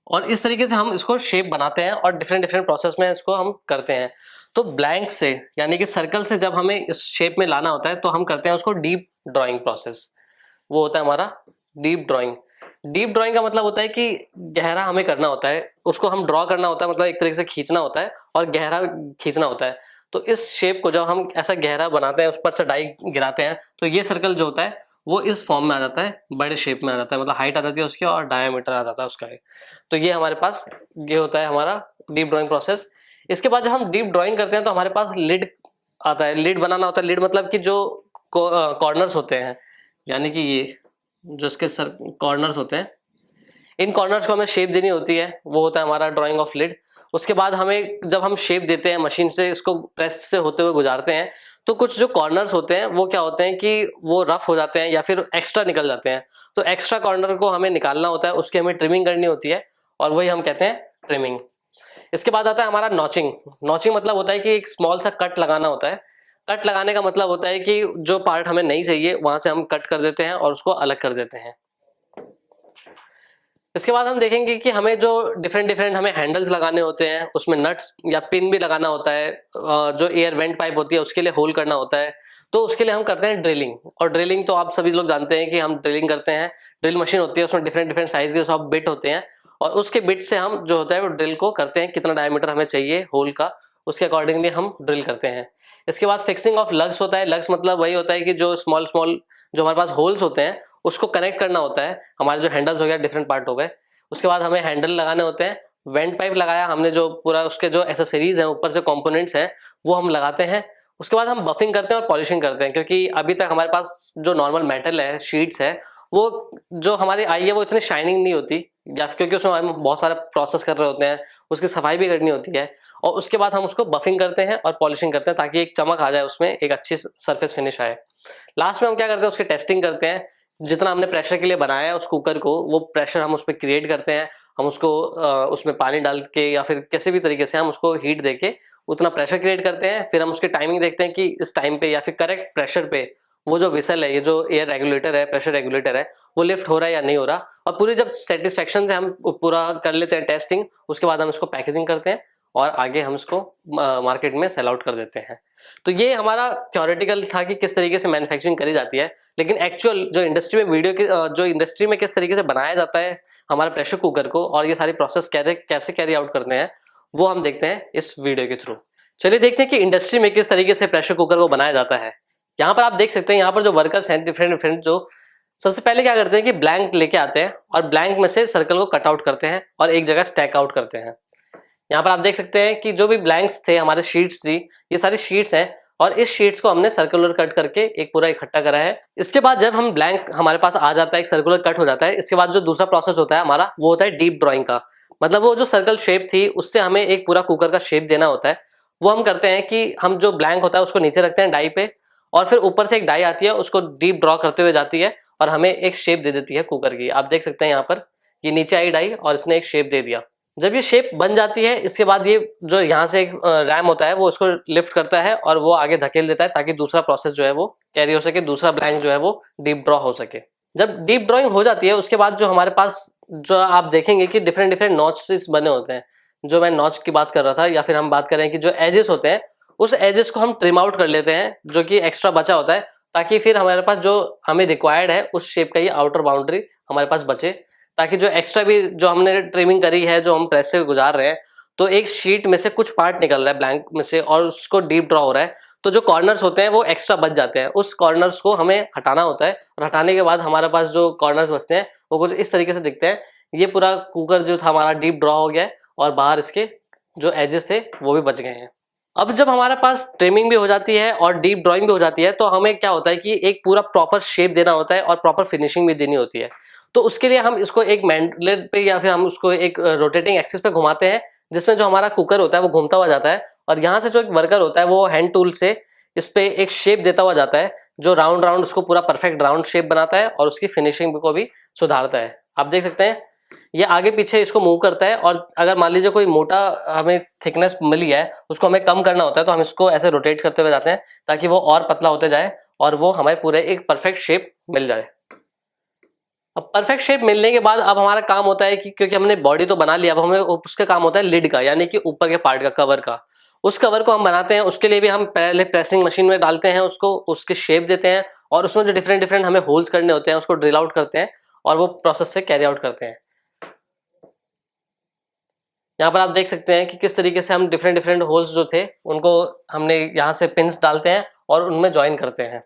और इस तरीके से हम इसको शेप बनाते हैं और डिफरेंट डिफरेंट प्रोसेस में इसको हम करते हैं। तो ब्लैंक से यानी कि सर्कल से जब हमें इस शेप में लाना होता है तो हम करते हैं उसको डीप ड्राइंग प्रोसेस। वो होता है हमारा डीप ड्राइंग। डीप ड्राइंग का मतलब होता है कि गहरा हमें करना होता है, उसको हम ड्रॉ करना होता है, मतलब एक तरीके से खींचना होता है और गहरा खींचना होता है। तो इस शेप को जब हम ऐसा गहरा बनाते हैं, उस पर से डाई गिराते हैं, तो ये सर्कल जो होता है वो इस फॉर्म में आ जाता है, बड़े शेप में आ जाता है, मतलब हाइट आ जाती है उसकी और डायमीटर आ जाता है उसका। तो ये हमारे पास ये होता है हमारा डीप ड्राइंग प्रोसेस। इसके बाद जब हम डीप ड्राइंग करते हैं तो हमारे पास लिड आता है। लिड बनाना होता है। लिड मतलब कि जो कॉर्नर्स होते हैं, यानी कि ये जो इसके कॉर्नर्स होते हैं, इन कॉर्नर्स को हमें शेप देनी होती है, वो होता है हमारा ड्राइंग ऑफ लिड। उसके बाद हमें जब हम शेप देते हैं मशीन से, इसको प्रेस से होते हुए गुजारते हैं, तो कुछ जो कॉर्नर्स होते हैं वो क्या होते हैं कि वो रफ हो जाते हैं या फिर एक्स्ट्रा निकल जाते हैं। तो एक्स्ट्रा कॉर्नर को हमें निकालना होता है, उसकी हमें ट्रिमिंग करनी होती है, और वही हम कहते हैं ट्रिमिंग। इसके बाद आता है हमारा नॉचिंग। नॉचिंग मतलब होता है कि एक स्मॉल सा कट लगाना होता है। कट लगाने का मतलब होता है कि जो पार्ट हमें नहीं चाहिए वहां से हम कट कर देते हैं और उसको अलग कर देते हैं। इसके बाद हम देखेंगे कि हमें जो डिफरेंट डिफरेंट हमें हैंडल्स लगाने होते हैं, उसमें नट्स या पिन भी लगाना होता है। जो एयर वेंट पाइप होती है उसके लिए होल करना होता है। तो उसके लिए हम करते हैं ड्रिलिंग। और ड्रिलिंग तो आप सभी लोग जानते हैं कि हम ड्रिलिंग करते हैं। ड्रिल मशीन होती है, उसमें डिफरेंट डिफरेंट साइज के सब बिट होते हैं, और उसके बिट से हम जो होता है वो ड्रिल को करते हैं, कितना डायमीटर हमें चाहिए होल का, उसके अकॉर्डिंगली हम ड्रिल करते हैं। इसके बाद फिक्सिंग ऑफ लग्स होता है। लग्स मतलब वही होता है कि जो स्मॉल स्मॉल जो हमारे पास होल्स होते हैं उसको कनेक्ट करना होता है। हमारे जो हैंडल्स हो गया डिफरेंट पार्ट हो गए। उसके बाद हमें हैंडल लगाने होते हैं। वेंट पाइप लगाया हमने, जो पूरा उसके जो एसेसरीज हैं ऊपर से कंपोनेंट्स हैं वो हम लगाते हैं। उसके बाद हम बफिंग करते हैं और पॉलिशिंग करते हैं, क्योंकि अभी तक हमारे पास जो नॉर्मल मेटल है, शीट्स है, वो जो हमारी आई है वो इतनी शाइनिंग नहीं होती, या क्योंकि उसमें हम बहुत सारा प्रोसेस कर रहे होते हैं, उसकी सफाई भी करनी होती है। और उसके बाद हम उसको बफिंग करते हैं और पॉलिशिंग करते हैं ताकि एक चमक आ जाए उसमें, एक अच्छी सरफेस फिनिश आए। लास्ट में हम क्या करते हैं, उसकी टेस्टिंग करते हैं। जितना हमने प्रेशर के लिए बनाया है उस कुकर को, वो प्रेशर हम उस पर क्रिएट करते हैं। हम उसको उसमें पानी डाल के या फिर किसी भी तरीके से हम उसको हीट देके उतना प्रेशर क्रिएट करते हैं। फिर हम उसकी टाइमिंग देखते हैं कि इस टाइम पे या फिर करेक्ट प्रेशर पे वो जो विसल है, ये जो एयर रेगुलेटर है, प्रेशर रेगुलेटर है, वो लिफ्ट हो रहा है या नहीं हो रहा। और पूरी जब सेटिस्फेक्शन से हम पूरा कर लेते हैं टेस्टिंग, उसके बाद हम इसको पैकेजिंग करते हैं और आगे हम इसको मार्केट में सेल आउट कर देते हैं। तो ये हमारा थ्योरेटिकल था कि किस तरीके से मैन्युफैक्चरिंग करी जाती है, लेकिन एक्चुअल जो इंडस्ट्री में जो इंडस्ट्री में किस तरीके से बनाया जाता है हमारे प्रेशर कुकर को, और ये सारी प्रोसेस कैसे कैरी आउट करते हैं, वो हम देखते हैं इस वीडियो के थ्रू। चलिए देखते हैं कि इंडस्ट्री में किस तरीके से प्रेशर कुकर को बनाया जाता है। यहाँ पर आप देख सकते हैं, यहाँ पर जो वर्कर्स हैं डिफरेंट डिफरेंट, जो सबसे पहले क्या करते हैं कि ब्लैंक लेके आते हैं और ब्लैंक में से सर्कल को कट आउट करते हैं और एक जगह स्टैक आउट करते हैं। यहाँ पर आप देख सकते हैं कि जो भी ब्लैंक्स थे, हमारे शीट्स थी, ये सारी शीट्स हैं, और इस शीट्स को हमने सर्कुलर कट करके एक पूरा इकट्ठा करा है। इसके बाद जब हम ब्लैंक हमारे पास आ जाता है, एक सर्कुलर कट हो जाता है, इसके बाद जो दूसरा प्रोसेस होता है हमारा, वो होता है डीप ड्राइंग का। मतलब वो जो सर्कल शेप थी उससे हमें एक पूरा कुकर का शेप देना होता है। वो हम करते हैं कि हम जो ब्लैंक होता है उसको नीचे रखते हैं डाई पे, और फिर ऊपर से एक डाई आती है, उसको डीप ड्रॉ करते हुए जाती है और हमें एक शेप दे देती है कुकर की। आप देख सकते हैं यहाँ पर ये नीचे आई डाई और इसने एक शेप दे दिया। जब ये शेप बन जाती है, इसके बाद ये जो यहाँ से एक रैम होता है वो उसको लिफ्ट करता है और वो आगे धकेल देता है ताकि दूसरा प्रोसेस जो है वो कैरी हो सके, दूसरा ब्लैंक जो है वो डीप ड्रॉ हो सके। जब डीप ड्रॉइंग हो जाती है उसके बाद जो हमारे पास जो आप देखेंगे कि डिफरेंट डिफरेंट नॉचेस बने होते हैं। जो मैं नॉच की बात कर रहा था, या फिर हम बात कर रहे हैं कि जो एजेस होते हैं, उस एजेस को हम ट्रिम आउट कर लेते हैं, जो कि एक्स्ट्रा बचा होता है, ताकि फिर हमारे पास जो हमें रिक्वायर्ड है उस शेप का ये आउटर बाउंड्री हमारे पास बचे, ताकि जो एक्स्ट्रा भी जो हमने ट्रिमिंग करी है, जो हम प्रेस से गुजार रहे हैं, तो एक शीट में से कुछ पार्ट निकल रहा है ब्लैंक में से और उसको डीप ड्रॉ हो रहा है, तो जो कॉर्नर्स होते हैं वो एक्स्ट्रा बच जाते हैं। उस कॉर्नर्स को हमें हटाना होता है, और हटाने के बाद हमारे पास जो कॉर्नर्स बचते हैं वो कुछ इस तरीके से दिखते हैं। ये पूरा कुकर जो था हमारा डीप ड्रॉ हो गया है, और बाहर इसके जो एजेस थे वो भी बच गए हैं। अब जब हमारे पास ट्रिमिंग भी हो जाती है और डीप ड्राइंग भी हो जाती है, तो हमें क्या होता है कि एक पूरा प्रॉपर शेप देना होता है और प्रॉपर फिनिशिंग भी देनी होती है। तो उसके लिए हम इसको एक मैंडलेट पे या फिर हम उसको एक रोटेटिंग एक्सिस पे घुमाते हैं, जिसमें जो हमारा कुकर होता है वो घूमता हुआ जाता है, और यहाँ से जो एक वर्कर होता है वो हैंड टूल से इस पे एक शेप देता हुआ जाता है, जो राउंड राउंड उसको पूरा परफेक्ट राउंड शेप बनाता है और उसकी फिनिशिंग को भी सुधारता है। आप देख सकते हैं ये आगे पीछे इसको मूव करता है, और अगर मान लीजिए कोई मोटा हमें थिकनेस मिली है, उसको हमें कम करना होता है, तो हम इसको ऐसे रोटेट करते हुए जाते हैं ताकि वो और पतला होते जाए और वो हमें पूरे एक परफेक्ट शेप मिल जाए। अब परफेक्ट शेप मिलने के बाद अब हमारा काम होता है कि क्योंकि हमने बॉडी तो बना लिया, अब हमें उसका काम होता है लिड का, यानी कि ऊपर के पार्ट का, कवर का। उस कवर को हम बनाते हैं, उसके लिए भी हम पहले प्रेसिंग मशीन में डालते हैं उसको, उसके शेप देते हैं, और उसमें जो डिफरेंट डिफरेंट हमें होल्स करने होते हैं उसको ड्रिल आउट करते हैं, और वो प्रोसेस से कैरी आउट करते हैं। यहाँ पर आप देख सकते हैं कि किस तरीके से हम डिफरेंट डिफरेंट होल्स जो थे उनको हमने यहाँ से पिन्स डालते हैं और उनमें ज्वाइन करते हैं।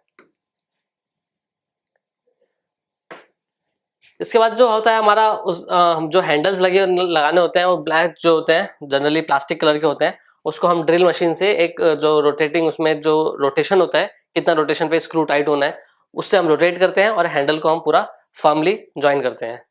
इसके बाद जो होता है हमारा जो हैंडल्स लगाने होते हैं वो ब्लैक जो होते हैं, जनरली प्लास्टिक कलर के होते हैं। उसको हम ड्रिल मशीन से एक जो रोटेटिंग, उसमें जो रोटेशन होता है, कितना रोटेशन पे स्क्रू टाइट होना है, उससे हम रोटेट करते हैं और हैंडल को हम पूरा फर्मली ज्वाइन करते हैं।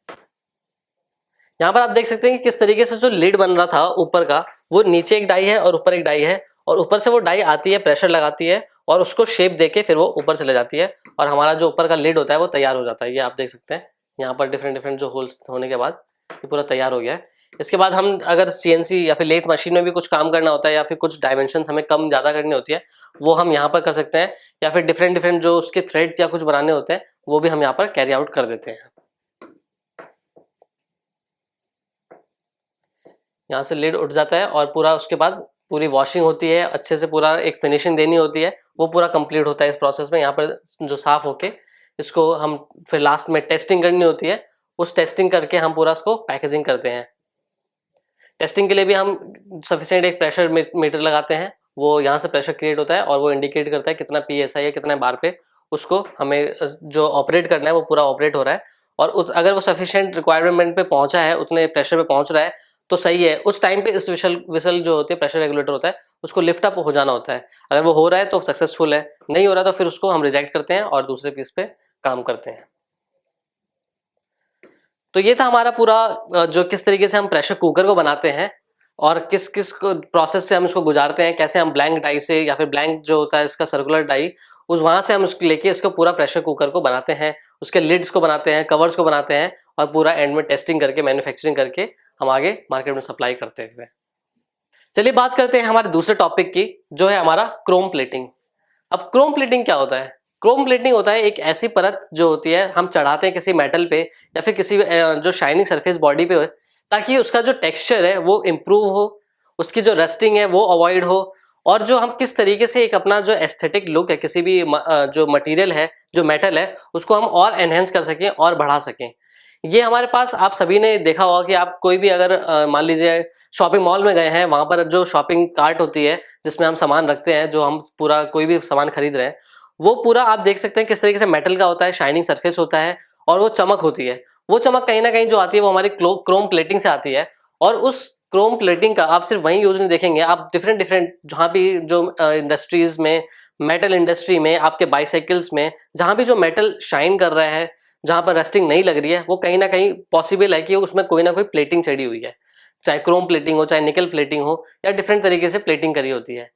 यहाँ पर आप देख सकते हैं कि किस तरीके से जो लिड बन रहा था ऊपर का, वो नीचे एक डाई है और ऊपर एक डाई है, और ऊपर से वो डाई आती है, प्रेशर लगाती है और उसको शेप देके फिर वो ऊपर चले जाती है, और हमारा जो ऊपर का लिड होता है वो तैयार हो जाता है। ये आप देख सकते हैं यहाँ पर डिफरेंट डिफरेंट जो होल्स होने के बाद ये पूरा तैयार हो गया है। इसके बाद हम अगर सीएनसी या फिर लेथ मशीन में भी कुछ काम करना होता है, या फिर कुछ डायमेंशन हमें कम ज्यादा करनी होती है, वो हम यहाँ पर कर सकते हैं, या फिर डिफरेंट डिफरेंट जो उसके थ्रेड या कुछ बनाने होते हैं वो भी हम यहाँ पर कैरी आउट कर देते हैं। यहाँ से लिड उठ जाता है और पूरा उसके बाद पूरी वॉशिंग होती है, अच्छे से पूरा एक फिनिशिंग देनी होती है, वो पूरा कंप्लीट होता है इस प्रोसेस में। यहाँ पर जो साफ होके इसको हम फिर लास्ट में टेस्टिंग करनी होती है, उस टेस्टिंग करके हम पूरा इसको पैकेजिंग करते हैं। टेस्टिंग के लिए भी हम सफिशिएंट एक प्रेशर मीटर लगाते हैं, वो यहाँ से प्रेशर क्रिएट होता है और वो इंडिकेट करता है कितना PSI है, कितना बार पे उसको हमें जो ऑपरेट करना है वो पूरा ऑपरेट हो रहा है, और अगर वो सफिशिएंट रिक्वायरमेंट पे पहुंचा है, उतने प्रेशर पे पहुंच रहा है तो सही है। उस टाइम पे इस विसल जो होती है, प्रेशर रेगुलेटर होता है, उसको लिफ्ट अप हो जाना होता है। अगर वो हो रहा है तो सक्सेसफुल है, नहीं हो रहा तो फिर उसको हम रिजेक्ट करते हैं और दूसरे पीस पे काम करते हैं। तो ये था हमारा पूरा जो किस तरीके से हम प्रेशर कुकर को बनाते हैं और किस किस प्रोसेस से हम इसको गुजारते हैं, कैसे हम ब्लैंक डाई से या फिर ब्लैंक जो होता है इसका सर्कुलर डाई, उस वहां से हम उसको लेके इसको पूरा प्रेशर कुकर को बनाते हैं, उसके लिड्स को बनाते हैं, कवर्स को बनाते हैं, और पूरा एंड में टेस्टिंग करके मैन्युफैक्चरिंग करके हम आगे मार्केट में सप्लाई करते हुए। चलिए बात करते हैं हमारे दूसरे टॉपिक की, जो है हमारा क्रोम प्लेटिंग। अब क्रोम प्लेटिंग क्या होता है? क्रोम प्लेटिंग होता है एक ऐसी परत जो होती है हम चढ़ाते हैं किसी मेटल पे या फिर किसी जो शाइनिंग सरफेस बॉडी पे हो, ताकि उसका जो टेक्सचर है वो इम्प्रूव हो, उसकी जो रस्टिंग है वो अवॉइड हो, और जो हम किस तरीके से एक अपना जो एस्थेटिक लुक है किसी भी जो मटेरियल है, जो मेटल है, उसको हम और एनहेंस कर सकें और बढ़ा सकें। ये हमारे पास आप सभी ने देखा होगा कि आप कोई भी अगर मान लीजिए शॉपिंग मॉल में गए हैं, वहां पर जो शॉपिंग कार्ट होती है जिसमें हम सामान रखते हैं, जो हम पूरा कोई भी सामान खरीद रहे हैं, वो पूरा आप देख सकते हैं किस तरीके से मेटल का होता है, शाइनिंग सरफेस होता है और वो चमक होती है। वो चमक कहीं ना कहीं जो आती है वो हमारी क्रोम प्लेटिंग से आती है, और उस क्रोम प्लेटिंग का आप सिर्फ वही यूज नहीं देखेंगे, आप डिफरेंट डिफरेंट जहाँ भी जो इंडस्ट्रीज में, मेटल इंडस्ट्री में, आपके बाइसाइकिल्स में, जहाँ भी जो मेटल शाइन कर रहा है, जहाँ पर रस्टिंग नहीं लग रही है, वो कहीं ना कहीं पॉसिबल है कि उसमें कोई ना कोई प्लेटिंग चढ़ी हुई है, चाहे क्रोम प्लेटिंग हो, चाहे निकल प्लेटिंग हो, या डिफरेंट तरीके से प्लेटिंग करी होती है।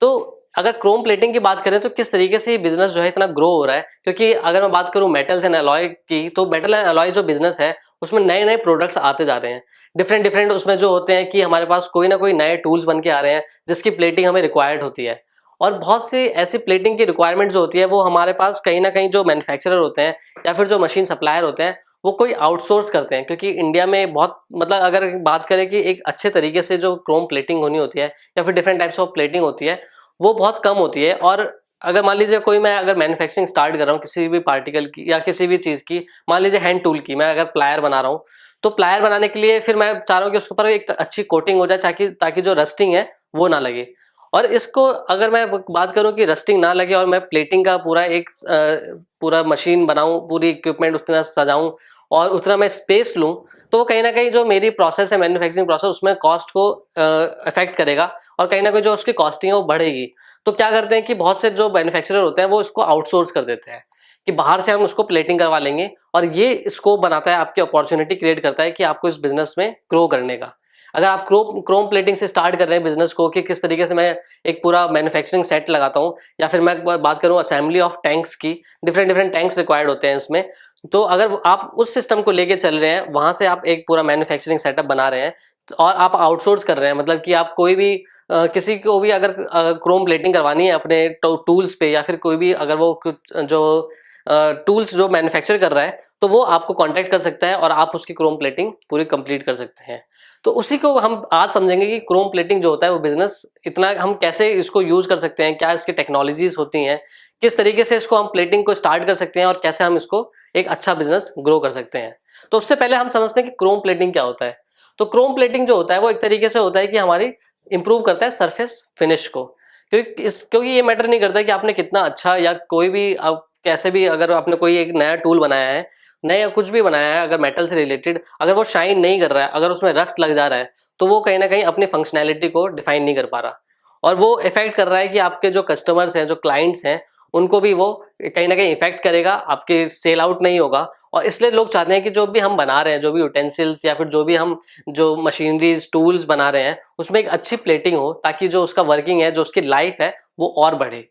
तो अगर क्रोम प्लेटिंग की बात करें तो किस तरीके से ये बिजनेस जो है इतना ग्रो हो रहा है, क्योंकि अगर मैं बात करूं मेटल्स एंड अलॉय की, तो मेटल एंड अलॉय जो बिजनेस है उसमें नए नए प्रोडक्ट्स आते जा रहे हैं, डिफरेंट डिफरेंट उसमें जो होते हैं कि हमारे पास कोई ना कोई नए टूल्स बन के आ रहे हैं जिसकी प्लेटिंग हमें रिक्वायर्ड होती है। और बहुत सी ऐसी प्लेटिंग की रिक्वायरमेंट जो होती है वो हमारे पास कहीं ना कहीं जो मैन्युफैक्चरर होते हैं या फिर जो मशीन सप्लायर होते हैं वो कोई आउटसोर्स करते हैं, क्योंकि इंडिया में बहुत मतलब अगर बात करें कि एक अच्छे तरीके से जो क्रोम प्लेटिंग होनी होती है या फिर डिफरेंट टाइप्स ऑफ प्लेटिंग होती है वो बहुत कम होती है। और अगर मान लीजिए कोई मैं अगर मैन्युफैक्चरिंग स्टार्ट कर रहा हूँ किसी भी पार्टिकल की या किसी भी चीज़ की, मान लीजिए हैंड टूल की, मैं अगर प्लायर बना रहा हूँ तो प्लायर बनाने के लिए फिर मैं चाह रहा हूँ कि उसके ऊपर एक अच्छी कोटिंग हो जाए ताकि ताकि जो रस्टिंग है वो ना लगे। और इसको अगर मैं बात करूं कि रस्टिंग ना लगे और मैं प्लेटिंग का पूरा एक पूरा मशीन बनाऊं, पूरी इक्विपमेंट उतना सजाऊं और उतना मैं स्पेस लूं, तो वो कहीं ना कहीं जो मेरी प्रोसेस है मैन्युफैक्चरिंग प्रोसेस उसमें कॉस्ट को अफेक्ट करेगा और कहीं ना कहीं जो उसकी कॉस्टिंग है वो बढ़ेगी। तो क्या करते हैं कि बहुत से जो मैन्युफैक्चरर होते हैं वो इसको आउटसोर्स कर देते हैं कि बाहर से हम उसको प्लेटिंग करवा लेंगे, और ये स्कोप बनाता है, आपकी अपॉर्चुनिटी क्रिएट करता है कि आपको इस बिजनेस में ग्रो करने का। अगर आप क्रोम प्लेटिंग से स्टार्ट कर रहे हैं बिजनेस को कि किस तरीके से मैं एक पूरा मैन्युफैक्चरिंग सेट लगाता हूँ, या फिर मैं बात करूँ असेंबली ऑफ टैंक्स की, डिफरेंट डिफरेंट टैंक्स रिक्वायर्ड होते हैं इसमें, तो अगर आप उस सिस्टम को लेके चल रहे हैं, वहां से आप एक पूरा मैन्युफैक्चरिंग सेटअप बना रहे हैं और आप आउटसोर्स कर रहे हैं, मतलब कि आप कोई भी किसी को भी अगर क्रोम प्लेटिंग करवानी है अपने टूल्स पे, या फिर कोई भी अगर वो कुछ जो टूल्स जो मैन्युफैक्चर कर रहा है तो वो आपको कांटेक्ट कर सकता है और आप उसकी क्रोम प्लेटिंग पूरी कंप्लीट कर सकते हैं। तो उसी को हम आज समझेंगे कि क्रोम प्लेटिंग जो होता है वो बिजनेस इतना हम कैसे इसको यूज कर सकते हैं, क्या इसकी टेक्नोलॉजीज होती हैं, किस तरीके से इसको हम प्लेटिंग को स्टार्ट कर सकते हैं और कैसे हम इसको एक अच्छा बिजनेस ग्रो कर सकते हैं। तो उससे पहले हम समझते हैं कि क्रोम प्लेटिंग क्या होता है। तो क्रोम प्लेटिंग जो होता है वो एक तरीके से होता है कि हमारी इंप्रूव करता है सरफेस फिनिश को, क्योंकि ये मैटर नहीं करता कि आपने कितना अच्छा या कोई भी आप कैसे भी, अगर आपने कोई एक नया टूल बनाया है, नया कुछ भी बनाया है अगर मेटल से रिलेटेड, अगर वो शाइन नहीं कर रहा है, अगर उसमें रस्ट लग जा रहा है, तो वो कहीं ना कहीं अपनी फंक्शनैलिटी को डिफाइन नहीं कर पा रहा और वो इफेक्ट कर रहा है कि आपके जो कस्टमर्स हैं, जो क्लाइंट्स हैं, उनको भी वो कहीं ना कहीं इफेक्ट करेगा, आपके सेल आउट नहीं होगा। और इसलिए लोग चाहते हैं कि जो भी हम बना रहे हैं, जो भी यूटेंसिल्स या फिर जो भी हम जो मशीनरीज टूल्स बना रहे हैं, उसमें एक अच्छी प्लेटिंग हो ताकि जो उसका वर्किंग है, जो उसकी लाइफ है, वो और बढ़े।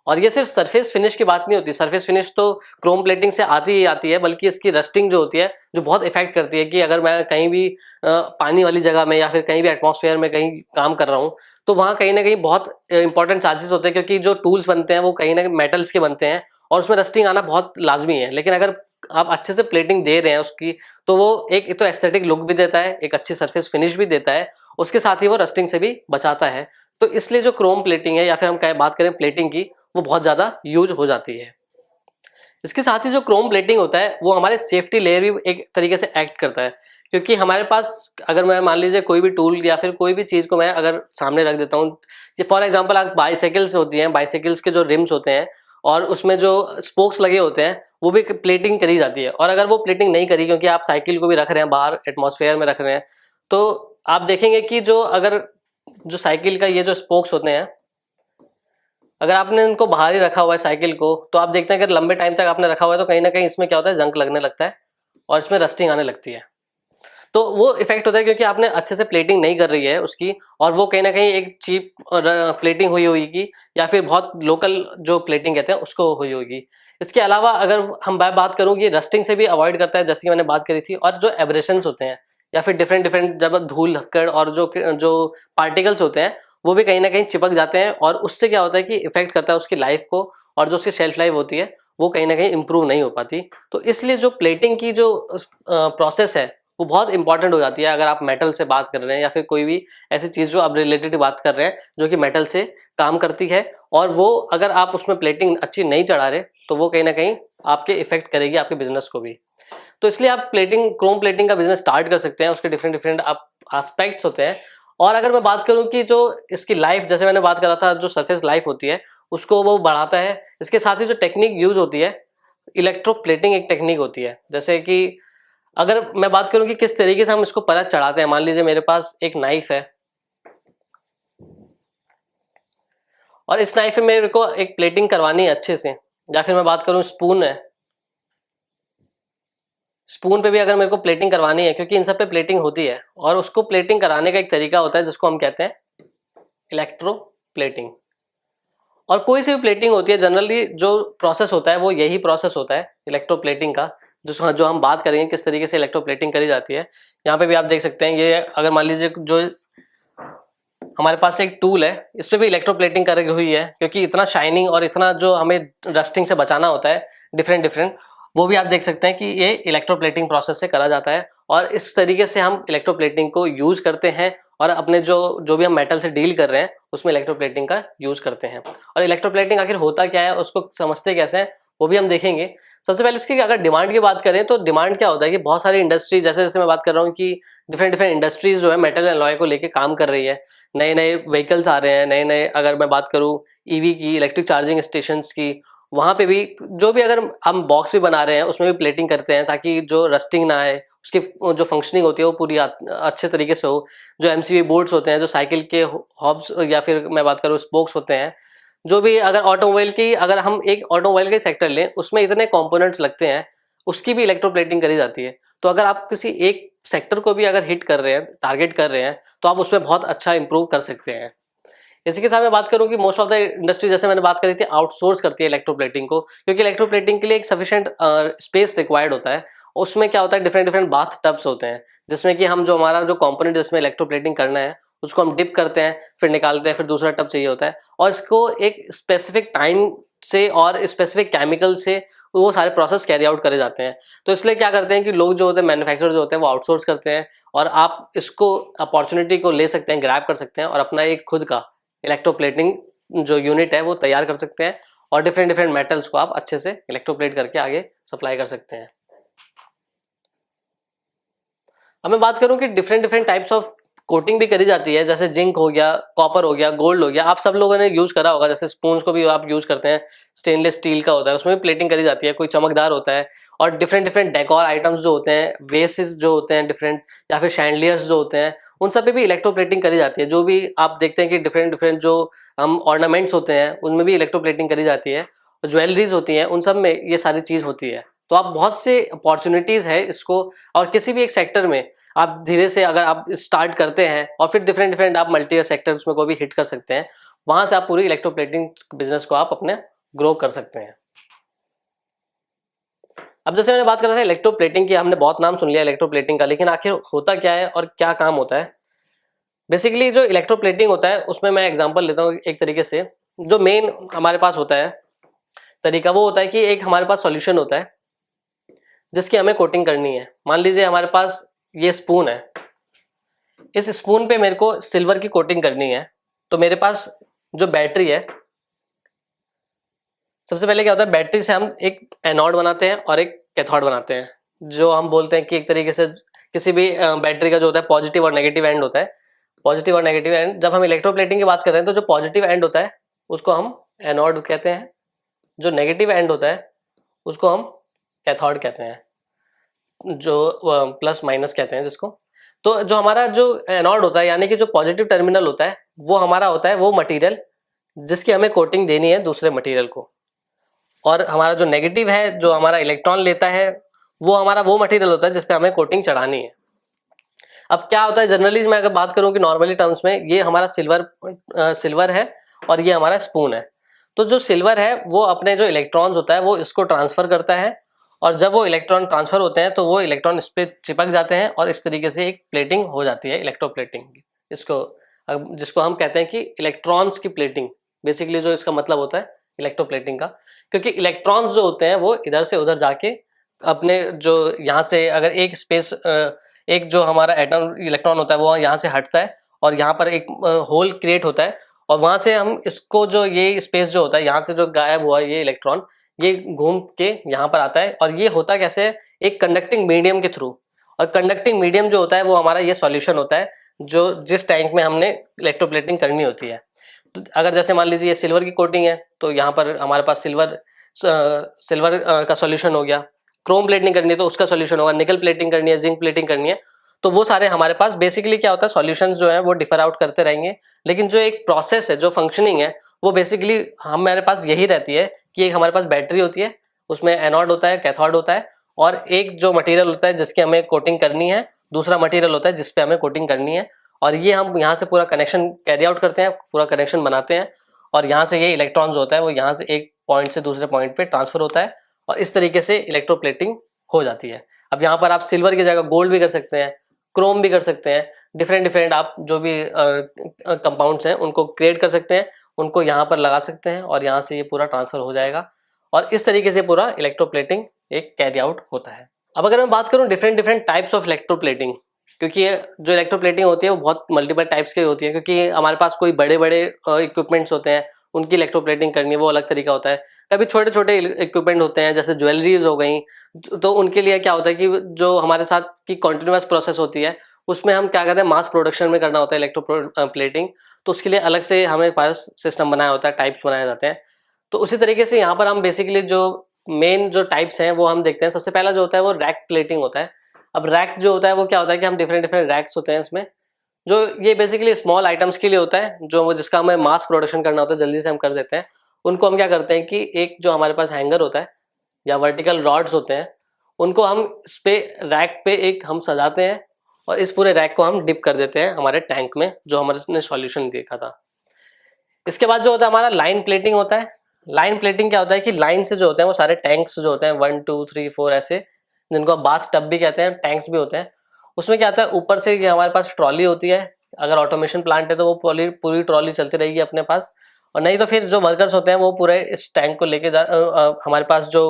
और ये सिर्फ सरफेस फिनिश की बात नहीं होती, सरफेस फिनिश तो क्रोम प्लेटिंग से आती ही आती है, बल्कि इसकी रस्टिंग जो होती है जो बहुत इफेक्ट करती है कि अगर मैं कहीं भी पानी वाली जगह में या फिर कहीं भी एटमॉस्फेयर में कहीं काम कर रहा हूँ, तो वहाँ कहीं ना कहीं बहुत इंपॉर्टेंट चार्जेस होते हैं, क्योंकि जो टूल्स बनते हैं वो कहीं ना कहीं मेटल्स के बनते हैं और उसमें रस्टिंग आना बहुत लाजमी है। लेकिन अगर आप अच्छे से प्लेटिंग दे रहे हैं उसकी, तो वो एक तो एस्थेटिक लुक भी देता है, एक अच्छी सरफेस फिनिश भी देता है, उसके साथ ही वो रस्टिंग से भी बचाता है। तो इसलिए जो क्रोम प्लेटिंग है या फिर हम कहीं बात करें प्लेटिंग की, वो बहुत ज़्यादा यूज हो जाती है। इसके साथ ही जो क्रोम प्लेटिंग होता है वो हमारे सेफ्टी लेयर भी एक तरीके से एक्ट करता है, क्योंकि हमारे पास अगर मैं मान लीजिए कोई भी टूल या फिर कोई भी चीज़ को मैं अगर सामने रख देता हूँ, फॉर एग्जांपल आप बाइसाइकिल्स होती हैं, बाइसाइकिल्स के जो रिम्स होते हैं और उसमें जो स्पोक्स लगे होते हैं वो भी प्लेटिंग करी जाती है। और अगर वो प्लेटिंग नहीं करी, क्योंकि आप साइकिल को भी रख रहे हैं बाहर एटमॉस्फेयर में रख रहे हैं, तो आप देखेंगे कि जो अगर जो साइकिल का ये जो स्पोक्स होते हैं, अगर आपने इनको बाहर ही रखा हुआ है साइकिल को, तो आप देखते हैं अगर लंबे टाइम तक आपने रखा हुआ है तो कहीं ना कहीं इसमें क्या होता है, जंग लगने लगता है और इसमें रस्टिंग आने लगती है। तो वो इफेक्ट होता है क्योंकि आपने अच्छे से प्लेटिंग नहीं कर रही है उसकी, और वो कहीं ना कहीं एक चीप प्लेटिंग हुई होगी या फिर बहुत लोकल जो प्लेटिंग कहते हैं उसको हुई होगी। इसके अलावा अगर हम बात करूँ, ये रस्टिंग से भी अवॉइड करता है, जैसे कि मैंने बात करी थी। और जो एब्रेशंस होते हैं या फिर डिफरेंट डिफरेंट जब धूल धक्कड़ और जो पार्टिकल्स होते हैं वो भी कहीं ना कहीं चिपक जाते हैं, और उससे क्या होता है कि इफेक्ट करता है उसकी लाइफ को, और जो उसकी शेल्फ लाइफ होती है वो कहीं ना कहीं इंप्रूव नहीं हो पाती। तो इसलिए जो प्लेटिंग की जो प्रोसेस है वो बहुत इंपॉर्टेंट हो जाती है अगर आप मेटल से बात कर रहे हैं या फिर कोई भी ऐसी चीज़ जो आप रिलेटेड बात कर रहे हैं जो कि मेटल से काम करती है, और वो अगर आप उसमें प्लेटिंग अच्छी नहीं चढ़ा रहे तो वो कहीं ना कहीं आपके इफेक्ट करेगी आपके बिजनेस को भी। तो इसलिए आप क्रोम प्लेटिंग का बिजनेस स्टार्ट कर सकते हैं, उसके डिफरेंट डिफरेंट आप एस्पेक्ट्स होते हैं। और अगर मैं बात करूं कि जो इसकी लाइफ, जैसे मैंने बात करा था, जो सरफेस लाइफ होती है उसको वो बढ़ाता है। इसके साथ ही जो टेक्निक यूज होती है, इलेक्ट्रोप्लेटिंग एक टेक्निक होती है। जैसे कि अगर मैं बात करूं कि किस तरीके से हम इसको परत चढ़ाते हैं, मान लीजिए मेरे पास एक नाइफ है और इस नाइफ में मेरे को एक प्लेटिंग करवानी है अच्छे से, या फिर मैं बात करूं स्पून है, स्पून पे भी अगर मेरे को प्लेटिंग करवानी है, क्योंकि इन सब पे प्लेटिंग होती है, और उसको प्लेटिंग कराने का एक तरीका होता है जिसको हम कहते हैं इलेक्ट्रो प्लेटिंग। और कोई सी भी प्लेटिंग होती है, जनरली जो प्रोसेस होता है वो यही प्रोसेस होता है इलेक्ट्रो प्लेटिंग का, जो हम बात करेंगे किस तरीके से इलेक्ट्रो प्लेटिंग करी जाती है। यहाँ पे भी आप देख सकते हैं, ये अगर मान लीजिए जो हमारे पास एक टूल है, इस पर भी इलेक्ट्रो प्लेटिंग करी हुई है, क्योंकि इतना शाइनिंग और इतना जो हमें रस्टिंग से बचाना होता है डिफरेंट डिफरेंट। वो भी आप देख सकते हैं कि ये इलेक्ट्रोप्लेटिंग प्रोसेस से करा जाता है और इस तरीके से हम इलेक्ट्रोप्लेटिंग को यूज करते हैं और अपने जो भी हम मेटल से डील कर रहे हैं उसमें इलेक्ट्रोप्लेटिंग का यूज करते हैं। और इलेक्ट्रोप्लेटिंग आखिर होता क्या है, उसको समझते कैसे हैं, वो भी हम देखेंगे। सबसे पहले इसकी अगर डिमांड की बात करें तो डिमांड क्या होता है कि बहुत सारी इंडस्ट्री, जैसे जैसे मैं बात कर रहा हूँ कि डिफरेंट डिफरेंट इंडस्ट्रीज जो है मेटल एलॉय को लेके काम कर रही है, नए नए व्हीकल्स आ रहे हैं, नए नए, अगर मैं बात करूँ ईवी की, इलेक्ट्रिक चार्जिंग स्टेशन की, वहां पे भी जो भी अगर हम बॉक्स भी बना रहे हैं उसमें भी प्लेटिंग करते हैं ताकि जो रस्टिंग ना आए, उसकी जो फंक्शनिंग होती है वो पूरी अच्छे तरीके से हो। जो एमसीबी बोर्ड्स होते हैं, जो साइकिल के हॉब्स या फिर मैं बात करूँ स्पोक्स होते हैं, जो भी अगर ऑटोमोबाइल की, अगर हम एक ऑटोमोबाइल के सेक्टर लें उसमें इतने कंपोनेंट्स लगते हैं, उसकी भी इलेक्ट्रोप्लेटिंग करी जाती है। तो अगर आप किसी एक सेक्टर को भी अगर हिट कर रहे हैं, टारगेट कर रहे हैं, तो आप उसमें बहुत अच्छा इंप्रूव कर सकते हैं। इसी के साथ मैं बात करूं कि मोस्ट ऑफ द इंडस्ट्री, जैसे मैंने बात करी थी, आउटसोर्स करती है इलेक्ट्रोप्लेटिंग को, क्योंकि इलेक्ट्रोप्लेटिंग के लिए एक सफिशिएंट स्पेस रिक्वायर्ड होता है। उसमें क्या होता है, डिफरेंट डिफरेंट बाथ टब्स होते हैं जिसमें कि हम जो हमारा जो कंपोनेंट जिसमें इलेक्ट्रोप्लेटिंग करना है उसको हम डिप करते हैं, फिर निकालते हैं, फिर दूसरा टब चाहिए होता है और इसको एक स्पेसिफिक टाइम से और स्पेसिफिक केमिकल से वो सारे प्रोसेस कैरी आउट करे जाते हैं। तो इसलिए क्या करते हैं कि लोग जो होते हैं, मैन्युफैक्चरर जो होते हैं, वो आउटसोर्स करते हैं और आप इसको अपॉर्चुनिटी को ले सकते हैं, ग्रैब कर सकते हैं और अपना एक खुद का इलेक्ट्रोप्लेटिंग जो यूनिट है वो तैयार कर सकते हैं और डिफरेंट डिफरेंट मेटल्स को आप अच्छे से इलेक्ट्रोप्लेट करके आगे सप्लाई कर सकते हैं। अब मैं बात करूं कि different different types of coating भी करी जाती है, जैसे जिंक हो गया, कॉपर हो गया, गोल्ड हो गया, आप सब लोगों ने यूज करा होगा। जैसे स्पून्स को भी आप यूज करते हैं, स्टेनलेस स्टील का होता है, उसमें भी प्लेटिंग करी जाती है, कोई चमकदार होता है। और डिफरेंट डिफरेंट डेकोर आइटम्स जो होते हैं, वेसेस जो होते हैं डिफरेंट, या फिर शैंडलियर्स जो होते हैं, उन सब पे भी इलेक्ट्रोप्लेटिंग करी जाती है। जो भी आप देखते हैं कि डिफरेंट डिफरेंट जो हम ऑर्नामेंट्स होते हैं उनमें भी इलेक्ट्रोप्लेटिंग करी जाती है, ज्वेलरीज होती हैं उन सब में ये सारी चीज होती है। तो आप बहुत से अपॉर्चुनिटीज है इसको, और किसी भी एक सेक्टर में आप धीरे से अगर आप स्टार्ट करते हैं और फिर डिफरेंट डिफरेंट आप मल्टी सेक्टर्स में को भी हिट कर सकते हैं, वहां से आप पूरी इलेक्ट्रोप्लेटिंग बिजनेस को आप अपने ग्रो कर सकते हैं। अब जैसे मैंने बात कर रहा था इलेक्ट्रोप्लेटिंग की, हमने बहुत नाम सुन लिया इलेक्ट्रोप्लेटिंग का, लेकिन आखिर होता क्या है और क्या काम होता है। बेसिकली जो इलेक्ट्रोप्लेटिंग होता है उसमें मैं एग्जांपल लेता हूँ एक तरीके से। जो मेन हमारे पास होता है तरीका, वो होता है कि एक हमारे पास सॉल्यूशन होता है जिसकी हमें कोटिंग करनी है। मान लीजिए हमारे पास ये स्पून है, इस स्पून पे मेरे को सिल्वर की कोटिंग करनी है। तो मेरे पास जो बैटरी है, सबसे पहले क्या होता है, बैटरी से हम एक एनोड बनाते हैं और एक कैथोड बनाते हैं, जो हम बोलते हैं कि एक तरीके से किसी भी बैटरी का जो होता है पॉजिटिव और नेगेटिव एंड होता है। पॉजिटिव और नेगेटिव एंड, जब हम इलेक्ट्रोप्लेटिंग की बात कर रहे हैं तो जो पॉजिटिव एंड होता है उसको हम एनोड कहते हैं, जो नेगेटिव एंड होता है उसको हम कैथोड कहते हैं, जो प्लस माइनस कहते हैं जिसको। तो जो हमारा जो एनोड होता है, यानी कि जो पॉजिटिव टर्मिनल होता है, वो हमारा होता है वो मटेरियल जिसकी हमें कोटिंग देनी है दूसरे मटेरियल को। और हमारा जो नेगेटिव है, जो हमारा इलेक्ट्रॉन लेता है, वो हमारा वो मटेरियल होता है जिसपे हमें कोटिंग चढ़ानी है। अब क्या होता है, जनरली मैं अगर बात करूं कि नॉर्मली टर्म्स में, ये हमारा सिल्वर है और ये हमारा स्पून है। तो जो सिल्वर है वो अपने जो इलेक्ट्रॉन्स होता है वो इसको ट्रांसफर करता है, और जब वो इलेक्ट्रॉन ट्रांसफर होते हैं तो वो इलेक्ट्रॉन इस पे चिपक जाते हैं और इस तरीके से एक प्लेटिंग हो जाती है, इलेक्ट्रोप्लेटिंग। इसको जिसको हम कहते हैं कि इलेक्ट्रॉन्स की प्लेटिंग, बेसिकली जो इसका मतलब होता है इलेक्ट्रोप्लेटिंग का। क्योंकि इलेक्ट्रॉन्स जो होते हैं वो इधर से उधर जाके अपने जो यहाँ से अगर एक स्पेस, एक जो हमारा एटम इलेक्ट्रॉन होता है वो यहाँ से हटता है और यहाँ पर एक होल क्रिएट होता है, और वहां से हम इसको जो ये स्पेस जो होता है, यहाँ से जो गायब हुआ ये इलेक्ट्रॉन, ये घूम के यहाँ पर आता है। और ये होता कैसे है, एक कंडक्टिंग मीडियम के थ्रू। और कंडक्टिंग मीडियम जो होता है वो हमारा ये सॉल्यूशन होता है, जो जिस टैंक में हमने इलेक्ट्रोप्लेटिंग करनी होती है। तो अगर जैसे मान लीजिए ये सिल्वर की कोटिंग है, तो यहाँ पर हमारे पास सिल्वर का सॉल्यूशन हो गया। क्रोम प्लेटिंग करनी है तो उसका सॉल्यूशन होगा, निकल प्लेटिंग करनी है, जिंक प्लेटिंग करनी है, तो वो सारे हमारे पास बेसिकली क्या होता है, सॉल्यूशंस जो है वो डिफर आउट करते रहेंगे। लेकिन जो एक प्रोसेस है, जो फंक्शनिंग है, वो बेसिकली हमारे पास यही रहती है कि एक हमारे पास बैटरी होती है, उसमें एनोड होता है, कैथोड होता है, और एक जो मटेरियल होता है जिसकी हमें कोटिंग करनी है, दूसरा मटेरियल होता है जिसपे हमें कोटिंग करनी है। और ये हम यहाँ से पूरा कनेक्शन कैरी आउट करते हैं, पूरा कनेक्शन बनाते हैं, और यहाँ से ये इलेक्ट्रॉन्स होता है वो यहाँ से एक पॉइंट से दूसरे पॉइंट पे ट्रांसफर होता है, और इस तरीके से इलेक्ट्रोप्लेटिंग हो जाती है। अब यहाँ पर आप सिल्वर की जगह गोल्ड भी कर सकते हैं, क्रोम भी कर सकते हैं, डिफरेंट डिफरेंट आप जो भी कंपाउंड्स हैं उनको क्रिएट कर सकते हैं, उनको यहाँ पर लगा सकते हैं और यहाँ से ये पूरा ट्रांसफर हो जाएगा। और इस तरीके से पूरा इलेक्ट्रोप्लेटिंग एक कैरी आउट होता है। अब अगर मैं बात करूँ different different types of electroplating, क्योंकि ये जो इलेक्ट्रोप्लेटिंग होती है वो बहुत मल्टीपल टाइप्स की होती है, क्योंकि हमारे पास कोई बड़े बड़े इक्विपमेंट्स होते हैं, उनकी इलेक्ट्रोप्लेटिंग करनी है वो अलग तरीका होता है। कभी छोटे छोटे इक्विपमेंट होते हैं जैसे ज्वेलरीज हो गई, तो उनके लिए क्या होता है कि जो हमारे साथ की कॉन्टिन्यूस प्रोसेस होती है उसमें हम क्या करते हैं, मास प्रोडक्शन में करना होता है इलेक्ट्रो प्लेटिंग, तो उसके लिए अलग से हमें पास सिस्टम बनाया होता है, टाइप्स बनाए जाते हैं। तो उसी तरीके से यहाँ पर हम बेसिकली जो मेन जो टाइप्स हैं वो हम देखते हैं। सबसे पहला जो होता है वो रैक प्लेटिंग होता है। अब रैक जो होता है वो क्या होता है कि हम डिफरेंट डिफरेंट रैक्स होते हैं इसमें, जो ये बेसिकली स्मॉल आइटम्स के लिए होता है, जो जिसका हमें मास प्रोडक्शन करना होता है, जल्दी से हम कर देते हैं। उनको हम क्या करते हैं कि एक जो हमारे पास हैंगर होता है या वर्टिकल रॉड्स होते हैं, उनको हम इस पे रैक पे एक हम सजाते हैं और इस पूरे रैक को हम डिप कर देते हैं हमारे टैंक में, जो हमारे सॉल्यूशन देखा था। इसके बाद जो होता है हमारा लाइन प्लेटिंग होता है। लाइन प्लेटिंग क्या होता है कि लाइन से जो होते हैं वो सारे टैंक्स जो होते हैं 1 2 3 4 ऐसे, जिनको आप बाथ टब भी कहते हैं, टैंक्स भी होते हैं। उसमें क्या होता है ऊपर से ये हमारे पास ट्रॉली होती है, अगर ऑटोमेशन प्लांट है तो वो पूरी ट्रॉली चलती रहेगी अपने पास, और नहीं तो फिर जो वर्कर्स होते हैं वो पूरे इस टैंक को लेके हमारे पास जो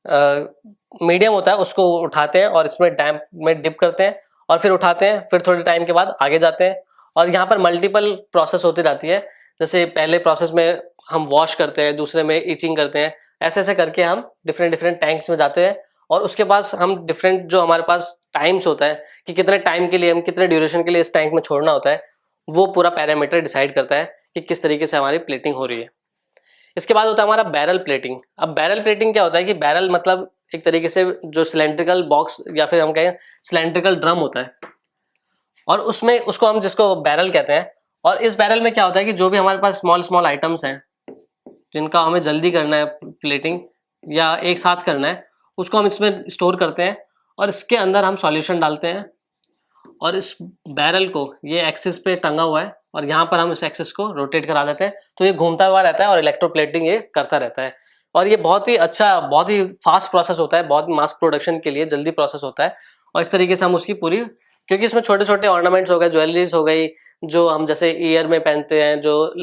मीडियम होता है उसको उठाते हैं और इसमें डैम्प में डिप करते हैं और फिर उठाते हैं, फिर थोड़े टाइम के बाद आगे जाते हैं। और यहाँ पर मल्टीपल प्रोसेस होती रहती है, जैसे पहले प्रोसेस में हम वॉश करते हैं, दूसरे में इचिंग करते हैं, ऐसे ऐसे करके हम डिफरेंट डिफरेंट टैंक्स में जाते हैं। और उसके पास हम डिफरेंट जो हमारे पास टाइम्स होता है कि कितने टाइम के लिए हम कितने ड्यूरेशन के लिए इस टैंक में छोड़ना होता है, वो पूरा पैरामीटर डिसाइड करता है कि किस तरीके से हमारी प्लेटिंग हो रही है। इसके बाद होता है हमारा बैरल प्लेटिंग। अब बैरल प्लेटिंग क्या होता है कि बैरल मतलब एक तरीके से जो सिलेंड्रिकल बॉक्स या फिर हम कहें सिलेंड्रिकल ड्रम होता है, और उसमें उसको हम जिसको बैरल कहते हैं। और इस बैरल में क्या होता है कि जो भी हमारे पास स्मॉल स्मॉल आइटम्स हैं जिनका हमें जल्दी करना है प्लेटिंग या एक साथ करना है, उसको हम इसमें स्टोर करते हैं और इसके अंदर हम सॉल्यूशन डालते हैं। और इस बैरल को ये एक्सिस पे टंगा हुआ है और यहाँ पर हम इस एक्सिस को रोटेट करा देते हैं, तो ये घूमता हुआ रहता है और इलेक्ट्रोप्लेटिंग ये करता रहता है। और ये बहुत ही अच्छा, बहुत ही फास्ट प्रोसेस होता है, बहुत मास प्रोडक्शन के लिए जल्दी प्रोसेस होता है। और इस तरीके से हम उसकी पूरी, क्योंकि इसमें छोटे छोटे ऑर्नामेंट्स हो गए, ज्वेलरीज हो गई, जो हम जैसे ईयर में पहनते हैं, जो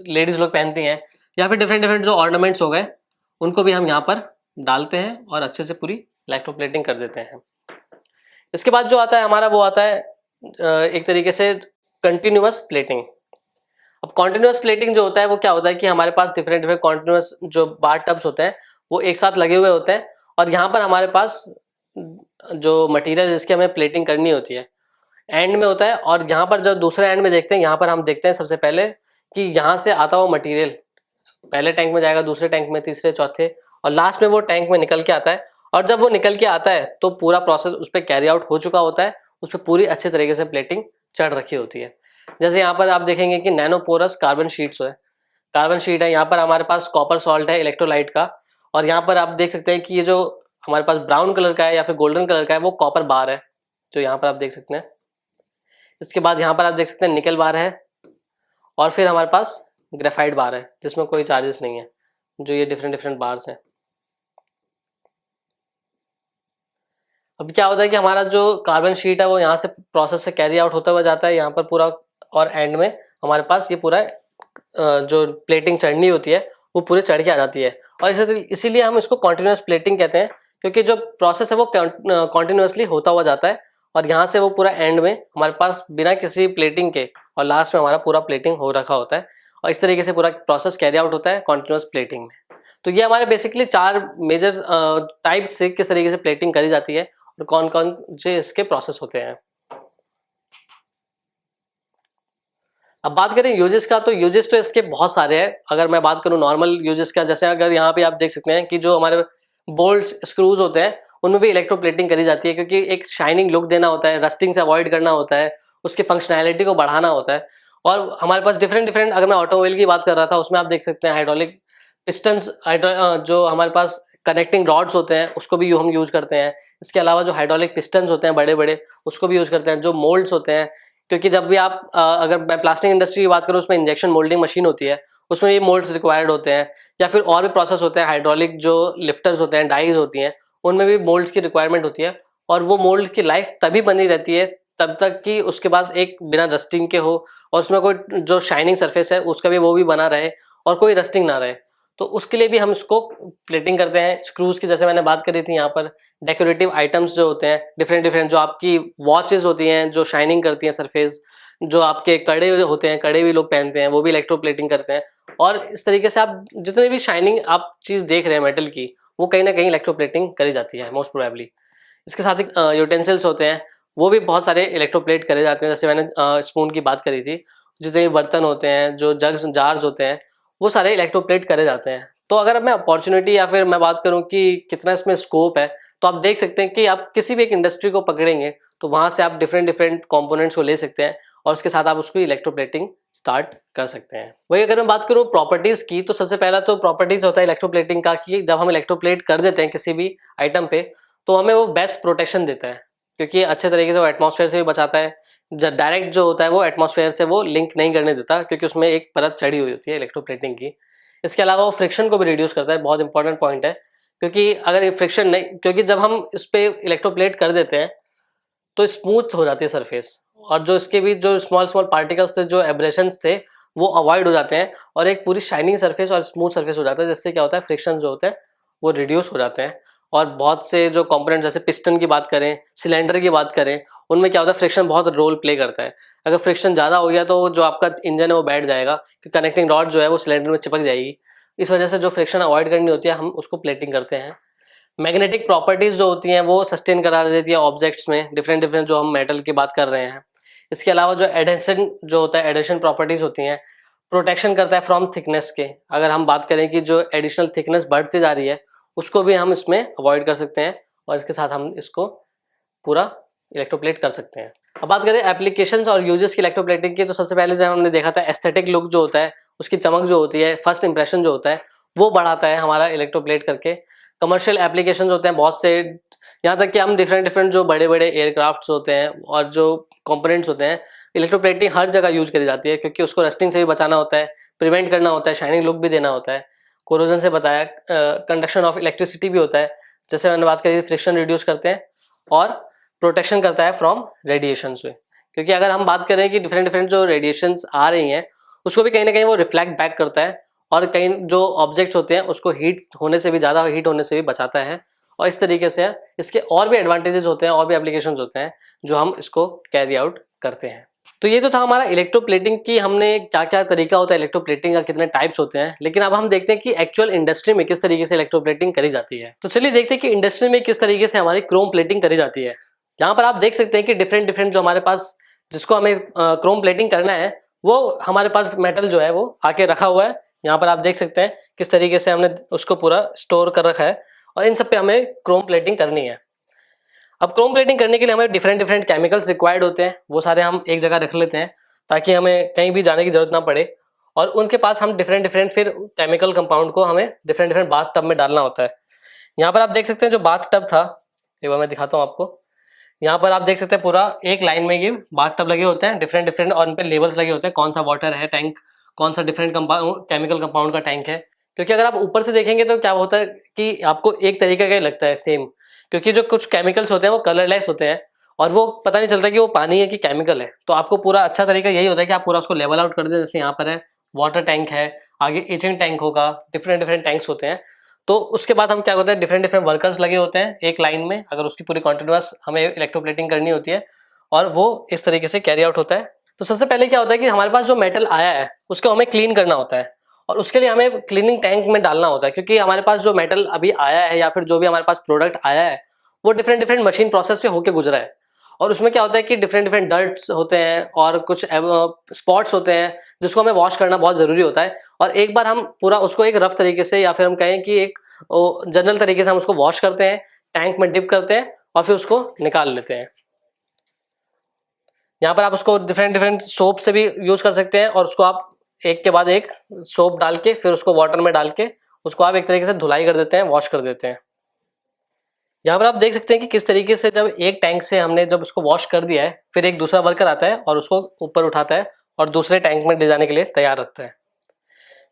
लेडीज लोग पहनती हैं, या फिर डिफरेंट डिफरेंट जो ऑर्नामेंट्स हो गए, उनको भी हम यहाँ पर डालते हैं और अच्छे से पूरी इलेक्ट्रोप्लेटिंग कर देते हैं। इसके बाद जो आता है हमारा वो आता है एक तरीके से कंटिन्यूअस प्लेटिंग। अब कॉन्टिन्यूस प्लेटिंग जो होता है वो क्या होता है कि हमारे पास डिफरेंट डिफरेंट कॉन्टिन्यूस जो बार टब्स होते हैं वो एक साथ लगे हुए होते हैं, और यहाँ पर हमारे पास जो मटेरियल जिसकी हमें प्लेटिंग करनी होती है एंड में होता है। और यहाँ पर जब दूसरे एंड में देखते हैं, यहाँ पर हम देखते हैं सबसे पहले कि यहाँ से आता हुआ मटेरियल पहले टैंक में जाएगा, दूसरे टैंक में, तीसरे, चौथे, और लास्ट में वो टैंक में निकल के आता है। और जब वो निकल के आता है तो पूरा प्रोसेस उस पर कैरी आउट हो चुका होता है, उस पर पूरी अच्छे तरीके से प्लेटिंग चढ़ रखी होती है। जैसे यहाँ पर आप देखेंगे कि नैनोपोरस कार्बन शीट्स है, कार्बन शीट है, यहाँ पर हमारे पास कॉपर सॉल्ट है इलेक्ट्रोलाइट का, और यहाँ पर आप देख सकते हैं कि ये जो हमारे पास ब्राउन कलर का है या फिर गोल्डन कलर का है वो कॉपर बार है, जो यहाँ पर आप देख सकते हैं। इसके बाद यहाँ पर आप देख सकते हैं निकल बार है, और फिर हमारे पास ग्रेफाइट बार है जिसमें कोई चार्जेस नहीं है, जो ये डिफरेंट डिफरेंट बार्स हैं। अब क्या होता है कि हमारा जो कार्बन शीट है वो यहाँ से प्रोसेस से कैरी आउट होता हुआ जाता है यहाँ पर पूरा, और एंड में हमारे पास ये पूरा जो प्लेटिंग चढ़नी होती है वो पूरे चढ़ के आ जाती है। और इसीलिए हम इसको कॉन्टिन्यूस प्लेटिंग कहते हैं, क्योंकि जो प्रोसेस है वो कॉन्टिन्यूसली होता हुआ जाता है और यहाँ से वो पूरा एंड में हमारे पास बिना किसी प्लेटिंग के, और लास्ट में हमारा पूरा प्लेटिंग हो रखा होता है। और इस तरीके से पूरा प्रोसेस कैरी आउट होता है कॉन्टिन्यूस प्लेटिंग में। तो ये हमारे बेसिकली 4 मेजर टाइप्स से किस तरीके से प्लेटिंग करी जाती है और कौन कौन से इसके प्रोसेस होते हैं। अब बात करें यूजेस का, तो यूजेस तो इसके बहुत सारे हैं। अगर मैं बात करूं नॉर्मल यूजेस का, जैसे अगर यहाँ पे आप देख सकते हैं कि जो हमारे बोल्ट्स स्क्रूज होते हैं उनमें भी इलेक्ट्रोप्लेटिंग करी जाती है, क्योंकि एक शाइनिंग लुक देना होता है, रस्टिंग से अवॉइड करना होता है, उसकी फंक्शनैलिटी को बढ़ाना होता है। और हमारे पास डिफरेंट डिफरेंट, अगर मैं ऑटोमोबाइल की बात कर रहा था उसमें आप देख सकते हैं हाइड्रोलिक पिस्टन्स, जो हमारे पास कनेक्टिंग रॉड्स होते हैं उसको भी हम यूज करते हैं। इसके अलावा जो हाइड्रोलिक पिस्टन्स होते हैं बड़े बड़े उसको भी यूज करते हैं। जो मोल्ड्स होते हैं, क्योंकि जब भी आप अगर मैं प्लास्टिक इंडस्ट्री की बात करूँ उसमें इंजेक्शन मोल्डिंग मशीन होती है, उसमें ये मोल्ड्स रिक्वायर्ड होते हैं। या फिर और भी प्रोसेस होते हैं, हाइड्रोलिक जो लिफ्टर्स होते हैं, डाइज होती हैं, उनमें भी मोल्ड्स की रिक्वायरमेंट होती है। और वो मोल्ड की लाइफ तभी बनी रहती है तब तक कि उसके पास एक बिना रस्टिंग के हो और उसमें कोई जो शाइनिंग सरफेस है उसका भी वो भी बना रहे और कोई रस्टिंग ना रहे। तो उसके लिए भी हम इसको प्लेटिंग करते हैं। स्क्रूज की जैसे मैंने बात करी थी, यहाँ पर डेकोरेटिव आइटम्स जो होते हैं डिफरेंट डिफरेंट, जो आपकी वॉचेस होती हैं जो शाइनिंग करती हैं सरफेस, जो आपके कड़े होते हैं, कड़े भी लोग पहनते हैं, वो भी इलेक्ट्रोप्लेटिंग करते हैं। और इस तरीके से आप जितने भी शाइनिंग आप चीज़ देख रहे हैं मेटल की, वो कहीं ना कहीं इलेक्ट्रोप्लेटिंग करी जाती है मोस्ट प्रोबेबली। इसके साथ ही यूटेंसिल्स होते हैं, वो भी बहुत सारे इलेक्ट्रोप्लेट करे जाते हैं। जैसे मैंने स्पून की बात करी थी, जितने भी बर्तन होते हैं, जो जग्स जार्स होते हैं, वो सारे इलेक्ट्रोप्लेट करे जाते हैं। तो अगर मैं अपॉर्चुनिटी या फिर मैं बात करूं कि कितना इसमें स्कोप है, तो आप देख सकते हैं कि आप किसी भी एक इंडस्ट्री को पकड़ेंगे तो वहां से आप डिफरेंट डिफरेंट कंपोनेंट्स को ले सकते हैं और उसके साथ आप उसको इलेक्ट्रोप्लेटिंग स्टार्ट कर सकते हैं। वही अगर मैं बात करूं प्रॉपर्टीज की, तो सबसे पहला तो प्रॉपर्टीज होता है इलेक्ट्रोप्लेटिंग का कि जब हम इलेक्ट्रोप्लेट कर देते हैं किसी भी आइटम पे, तो हमें वो बेस्ट प्रोटेक्शन देता है, क्योंकि अच्छे तरीके से वो एटमॉस्फेयर से भी बचाता है। डायरेक्ट जो होता है वो एटमॉस्फेयर से वो लिंक नहीं करने देता, क्योंकि उसमें एक परत चढ़ी हुई होती है इलेक्ट्रोप्लेटिंग की। इसके अलावा वो फ्रिक्शन को भी रिड्यूस करता है, बहुत इंपॉर्टेंट पॉइंट है, क्योंकि अगर ये फ्रिक्शन नहीं, क्योंकि जब हम इस पे इलेक्ट्रोप्लेट कर देते हैं तो स्मूथ हो जाती है सरफेस, और जो इसके भी जो स्मॉल स्मॉल पार्टिकल्स थे, जो एब्रेशंस थे, वो अवॉइड हो जाते हैं और एक पूरी शाइनिंग सरफेस और स्मूथ सरफेस हो जाता है, जिससे क्या होता है फ्रिक्शन जो होते हैं वो रिड्यूस हो जाते हैं। और बहुत से जो कंपोनेंट, जैसे पिस्टन की बात करें, सिलेंडर की बात करें, उनमें क्या होता है फ्रिक्शन बहुत रोल प्ले करता है। अगर फ्रिक्शन ज़्यादा हो गया तो जो आपका इंजन है वो बैठ जाएगा, कनेक्टिंग रॉड जो है वो सिलेंडर में चिपक जाएगी। इस वजह से जो फ्रिक्शन अवॉइड करनी होती है हम उसको प्लेटिंग करते हैं। मैग्नेटिक प्रॉपर्टीज जो होती हैं वो सस्टेन करा देती है ऑब्जेक्ट्स में, डिफरेंट डिफरेंट जो हम मेटल की बात कर रहे हैं। इसके अलावा जो एडेशन जो होता है, एडेशन प्रॉपर्टीज होती हैं, प्रोटेक्शन करता है फ्रॉम थिकनेस के। अगर हम बात करें कि जो एडिशनल थिकनेस बढ़ती जा रही है, उसको भी हम इसमें अवॉइड कर सकते हैं और इसके साथ हम इसको पूरा इलेक्ट्रोप्लेट कर सकते हैं। अब बात करें एप्लीकेशंस और यूजेस की इलेक्ट्रोप्लेटिंग की, तो सबसे पहले जब हमने देखा था एस्थेटिक लुक जो होता है, उसकी चमक जो होती है, फर्स्ट इंप्रेशन जो होता है, वो बढ़ाता है हमारा इलेक्ट्रोप्लेट करके। कमर्शियल एप्लीकेशंस होते हैं बहुत से, यहाँ तक कि हम डिफरेंट डिफरेंट जो बड़े बड़े एयरक्राफ्ट्स होते हैं और जो कंपोनेंट्स होते हैं, इलेक्ट्रोप्लेटिंग हर जगह यूज करी जाती है, क्योंकि उसको रस्टिंग से भी बचाना होता है, प्रिवेंट करना होता है, शाइनिंग लुक भी देना होता है, कोरोजन से बताया, कंडक्शन ऑफ इलेक्ट्रिसिटी भी होता है, जैसे मैंने बात करी फ्रिक्शन रिड्यूस करते हैं, और प्रोटेक्शन करता है फ्रॉम रेडिएशन से। क्योंकि अगर हम बात करें कि डिफरेंट डिफरेंट जो रेडिएशंस आ रही हैं, उसको भी कहीं ना कहीं वो रिफ्लेक्ट बैक करता है और कहीं जो ऑब्जेक्ट्स होते हैं उसको हीट होने से भी, ज़्यादा हीट होने से भी बचाता है। और इस तरीके से इसके और भी एडवांटेजेस होते हैं, और भी एप्लीकेशंस होते हैं जो हम इसको कैरी आउट करते हैं। तो ये तो था हमारा इलेक्ट्रोप्लेटिंग की, हमने क्या क्या तरीका होता है इलेक्ट्रोप्लेटिंग का, कितने टाइप्स होते हैं। लेकिन अब हम देखते हैं कि एक्चुअल इंडस्ट्री में किस तरीके से इलेक्ट्रोप्लेटिंग करी जाती है। तो चलिए देखते हैं कि इंडस्ट्री में किस तरीके से हमारी क्रोम प्लेटिंग करी जाती है। यहाँ पर आप देख सकते हैं कि डिफरेंट डिफरेंट जो हमारे पास, जिसको हमें क्रोम प्लेटिंग करना है, वो हमारे पास मेटल जो है वो आके रखा हुआ है। यहाँ पर आप देख सकते हैं किस तरीके से हमने उसको पूरा स्टोर कर रखा है, और इन सब पे हमें क्रोम प्लेटिंग करनी है। अब क्रोम प्लेटिंग करने के लिए हमें डिफरेंट डिफरेंट केमिकल्स रिक्वायर्ड होते हैं, वो सारे हम एक जगह रख लेते हैं ताकि हमें कहीं भी जाने की जरूरत ना पड़े। और उनके पास हम डिफरेंट डिफरेंट फिर केमिकल कंपाउंड को हमें डिफरेंट डिफरेंट बाथ टब में डालना होता है। यहाँ पर आप देख सकते हैं जो बाथ टब था, एक बार मैं दिखाता हूँ आपको। यहाँ पर आप देख सकते हैं पूरा एक लाइन में ये बाथ टब लगे होते हैं डिफरेंट डिफरेंट, और उन पे लेबल्स लगे होते हैं कौन सा वाटर है टैंक, कौन सा डिफरेंट केमिकल कंपाउंड का टैंक है। क्योंकि अगर आप ऊपर से देखेंगे तो क्या होता है कि आपको एक तरीके का ही लगता है सेम, क्योंकि जो कुछ केमिकल्स होते हैं वो कलरलेस होते हैं और वो पता नहीं चलता कि वो पानी है कि केमिकल है। तो आपको पूरा अच्छा तरीका यही होता है कि आप पूरा उसको लेवल आउट कर दें। जैसे यहाँ पर है वाटर टैंक है, आगे एचिंग टैंक होगा, डिफरेंट डिफरेंट टैंक्स होते हैं। तो उसके बाद हम क्या होता है, डिफरेंट डिफरेंट वर्कर्स लगे होते हैं एक लाइन में, अगर उसकी पूरी कॉन्टिन्यूअस हमें इलेक्ट्रोप्लेटिंग करनी होती है, और वो इस तरीके से कैरी आउट होता है। तो सबसे पहले क्या होता है कि हमारे पास जो मेटल आया है उसको हमें क्लीन करना होता है, और उसके लिए हमें क्लीनिंग टैंक में डालना होता है। क्योंकि हमारे पास जो मेटल अभी आया है या फिर जो भी हमारे पास प्रोडक्ट आया है वो डिफरेंट डिफरेंट मशीन प्रोसेस से होके गुजरा है, और उसमें क्या होता है कि डिफरेंट डिफरेंट डर्ट्स होते हैं और कुछ स्पॉट्स होते हैं जिसको हमें वॉश करना बहुत ज़रूरी होता है। और एक बार हम पूरा उसको एक रफ तरीके से, या फिर हम कहें कि एक जनरल तरीके से हम उसको वॉश करते हैं, टैंक में डिप करते हैं और फिर उसको निकाल लेते हैं। यहाँ पर आप उसको डिफरेंट डिफरेंट सोप से भी यूज कर सकते हैं, और उसको आप एक के बाद एक सोप डाल के फिर उसको वाटर में डाल के उसको आप एक तरीके से धुलाई कर देते हैं, वॉश कर देते हैं। यहाँ पर आप देख सकते हैं कि किस तरीके से जब एक टैंक से हमने जब उसको वॉश कर दिया है, फिर एक दूसरा वर्कर आता है और उसको ऊपर उठाता है और दूसरे टैंक में ले जाने के लिए तैयार रखता है।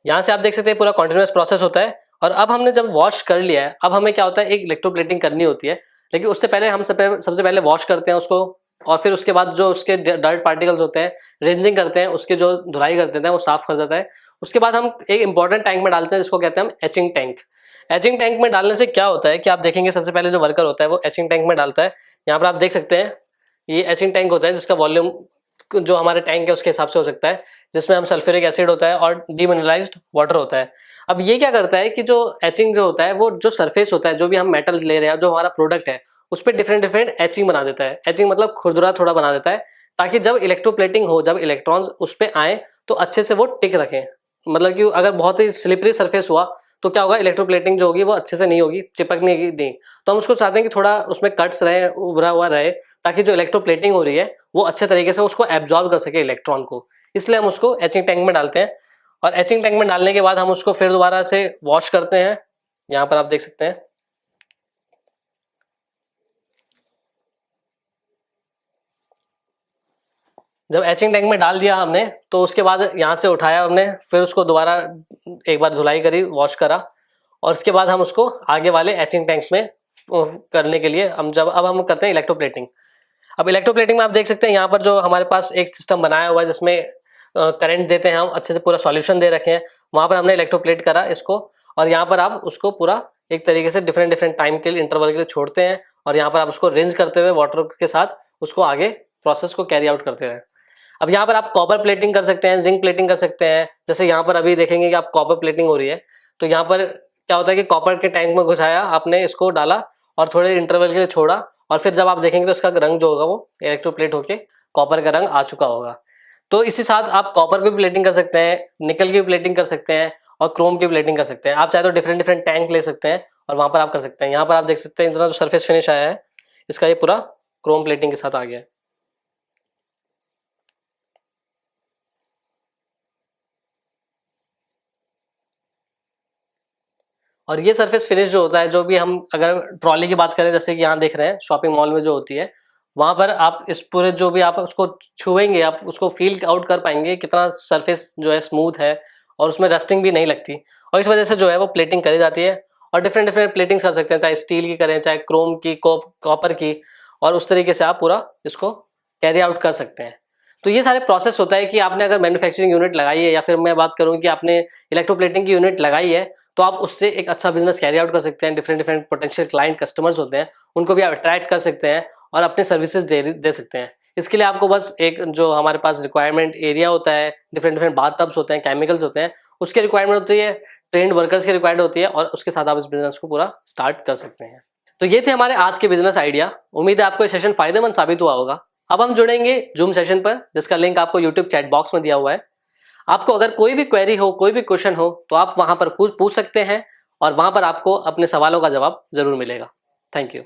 यहाँ से आप देख सकते हैं पूरा कॉन्टिन्यूअस प्रोसेस होता है। और अब हमने जब वॉश कर लिया है, अब हमें क्या होता है, एक इलेक्ट्रोप्लेटिंग करनी होती है। लेकिन उससे पहले हम सबसे पहले वॉश करते हैं उसको और फिर उसके बाद जो उसके डर्ट पार्टिकल्स होते हैं रेंजिंग करते हैं, उसके जो धुलाई कर देते हैं वो साफ कर देता है। उसके बाद हम एक इंपॉर्टेंट टैंक में डालते हैं जिसको कहते हैं हम एचिंग टैंक। एचिंग टैंक में डालने से क्या होता है कि आप देखेंगे सबसे पहले जो वर्कर होता है वो एचिंग टैंक में डालता है। यहाँ पर आप देख सकते हैं ये एचिंग टैंक होता है जिसका वॉल्यूम जो हमारे टैंक है उसके हिसाब से हो सकता है, जिसमें हम सल्फ्यूरिक एसिड होता है और डीमिनरलाइज्ड वाटर होता है। अब ये क्या करता है कि जो एचिंग जो होता है वो जो सरफेस होता है जो भी हम मेटल ले रहे हैं जो हमारा प्रोडक्ट है उस पर डिफरेंट डिफरेंट एचिंग बना देता है। एचिंग मतलब खुरदुरा थोड़ा बना देता है ताकि जब इलेक्ट्रोप्लेटिंग हो, जब इलेक्ट्रॉन्स उस पर आए तो अच्छे से वो टिक रखें। मतलब कि अगर बहुत ही स्लिपरी सरफेस हुआ तो क्या होगा, इलेक्ट्रोप्लेटिंग जो होगी वो अच्छे से नहीं होगी, चिपकने की नहीं। तो हम उसको चाहते हैं कि थोड़ा उसमें कट्स रहे, उभरा हुआ रहे, ताकि जो इलेक्ट्रोप्लेटिंग हो रही है वो अच्छे तरीके से उसको एब्जॉर्ब कर सके इलेक्ट्रॉन को। इसलिए हम उसको एचिंग टैंक में डालते हैं और एचिंग टैंक में डालने के बाद हम उसको फिर दोबारा से वॉश करते हैं। यहाँ पर आप देख सकते हैं जब एचिंग टैंक में डाल दिया हमने तो उसके बाद यहाँ से उठाया हमने, फिर उसको दोबारा एक बार धुलाई करी, वॉश करा और उसके बाद हम उसको आगे वाले एचिंग टैंक में करने के लिए अब हम करते हैं इलेक्ट्रोप्लेटिंग। अब इलेक्ट्रोप्लेटिंग में आप देख सकते हैं यहाँ पर जो हमारे पास एक सिस्टम बनाया हुआ है जिसमें करंट देते हैं हम, अच्छे से पूरा सॉल्यूशन दे रखे हैं, वहां पर हमने इलेक्ट्रोप्लेट करा इसको और यहाँ पर आप उसको पूरा एक तरीके से डिफरेंट डिफरेंट टाइम के लिए इंटरवल के लिए छोड़ते हैं और यहाँ पर आप उसको रिंस करते हुए वाटर के साथ उसको आगे प्रोसेस को कैरी आउट करते हैं। अब यहाँ पर आप कॉपर प्लेटिंग कर सकते हैं, जिंक प्लेटिंग कर सकते हैं। जैसे यहाँ पर अभी देखेंगे कि आप कॉपर प्लेटिंग हो रही है तो यहाँ पर क्या होता है कि कॉपर के टैंक में घुसाया आपने, इसको डाला और थोड़े इंटरवल के लिए छोड़ा और फिर जब आप देखेंगे तो इसका रंग जो होगा वो इलेक्ट्रोप्लेट होके कॉपर का रंग आ चुका होगा। तो इसी साथ आप कॉपर की भी प्लेटिंग कर सकते हैं, निकल की भी प्लेटिंग कर सकते हैं और क्रोम की प्लेटिंग कर सकते हैं। आप चाहे तो डिफरेंट डिफरेंट टैंक ले सकते हैं और वहां पर आप कर सकते हैं। यहाँ पर आप देख सकते हैं इतना जो सरफेस फिनिश आया है इसका ये पूरा क्रोम प्लेटिंग के साथ आ गया है। और ये सरफेस फिनिश जो होता है, जो भी हम अगर ट्रॉली की बात करें जैसे कि यहाँ देख रहे हैं शॉपिंग मॉल में जो होती है, वहां पर आप इस पूरे जो भी आप उसको छुएंगे आप उसको फील आउट कर पाएंगे कितना सरफेस जो है स्मूथ है और उसमें रस्टिंग भी नहीं लगती। और इस वजह से जो है वो प्लेटिंग करी जाती है और डिफरेंट डिफरेंट प्लेटिंग कर सकते हैं, चाहे स्टील की करें चाहे क्रोम की, कॉपर की, और उस तरीके से आप पूरा इसको कैरी आउट कर सकते हैं। तो ये सारे प्रोसेस होता है कि आपने अगर मैन्युफैक्चरिंग यूनिट लगाई है या फिर मैं बात करूँ कि आपने इलेक्ट्रोप्लेटिंग की यूनिट लगाई है तो आप उससे एक अच्छा बिजनेस कैरी आउट कर सकते हैं। Different different potential client customers होते हैं उनको भी आप अट्रैक्ट कर सकते हैं और अपने सर्विसेज दे सकते हैं। इसके लिए आपको बस एक जो हमारे पास रिक्वायरमेंट एरिया होता है, डिफरेंट डिफरेंट बाथ टब्स होते हैं, केमिकल्स होते हैं, उसके रिक्वायरमेंट होती है, ट्रेंड वर्कर्स की रिक्वायरमेंट होती है और उसके साथ आप इस बिजनेस को पूरा स्टार्ट कर सकते हैं। तो ये थे हमारे आज के बिजनेस आइडिया। उम्मीद है आपको ये सेशन फायदेमंद साबित हुआ होगा। अब हम जुड़ेंगे जूम सेशन पर जिसका लिंक आपको यूट्यूब चैट बॉक्स में दिया हुआ है। आपको अगर कोई भी क्वेरी हो, कोई भी क्वेश्चन हो तो आप वहां पर पूछ सकते हैं और वहां पर आपको अपने सवालों का जवाब जरूर मिलेगा। Thank you.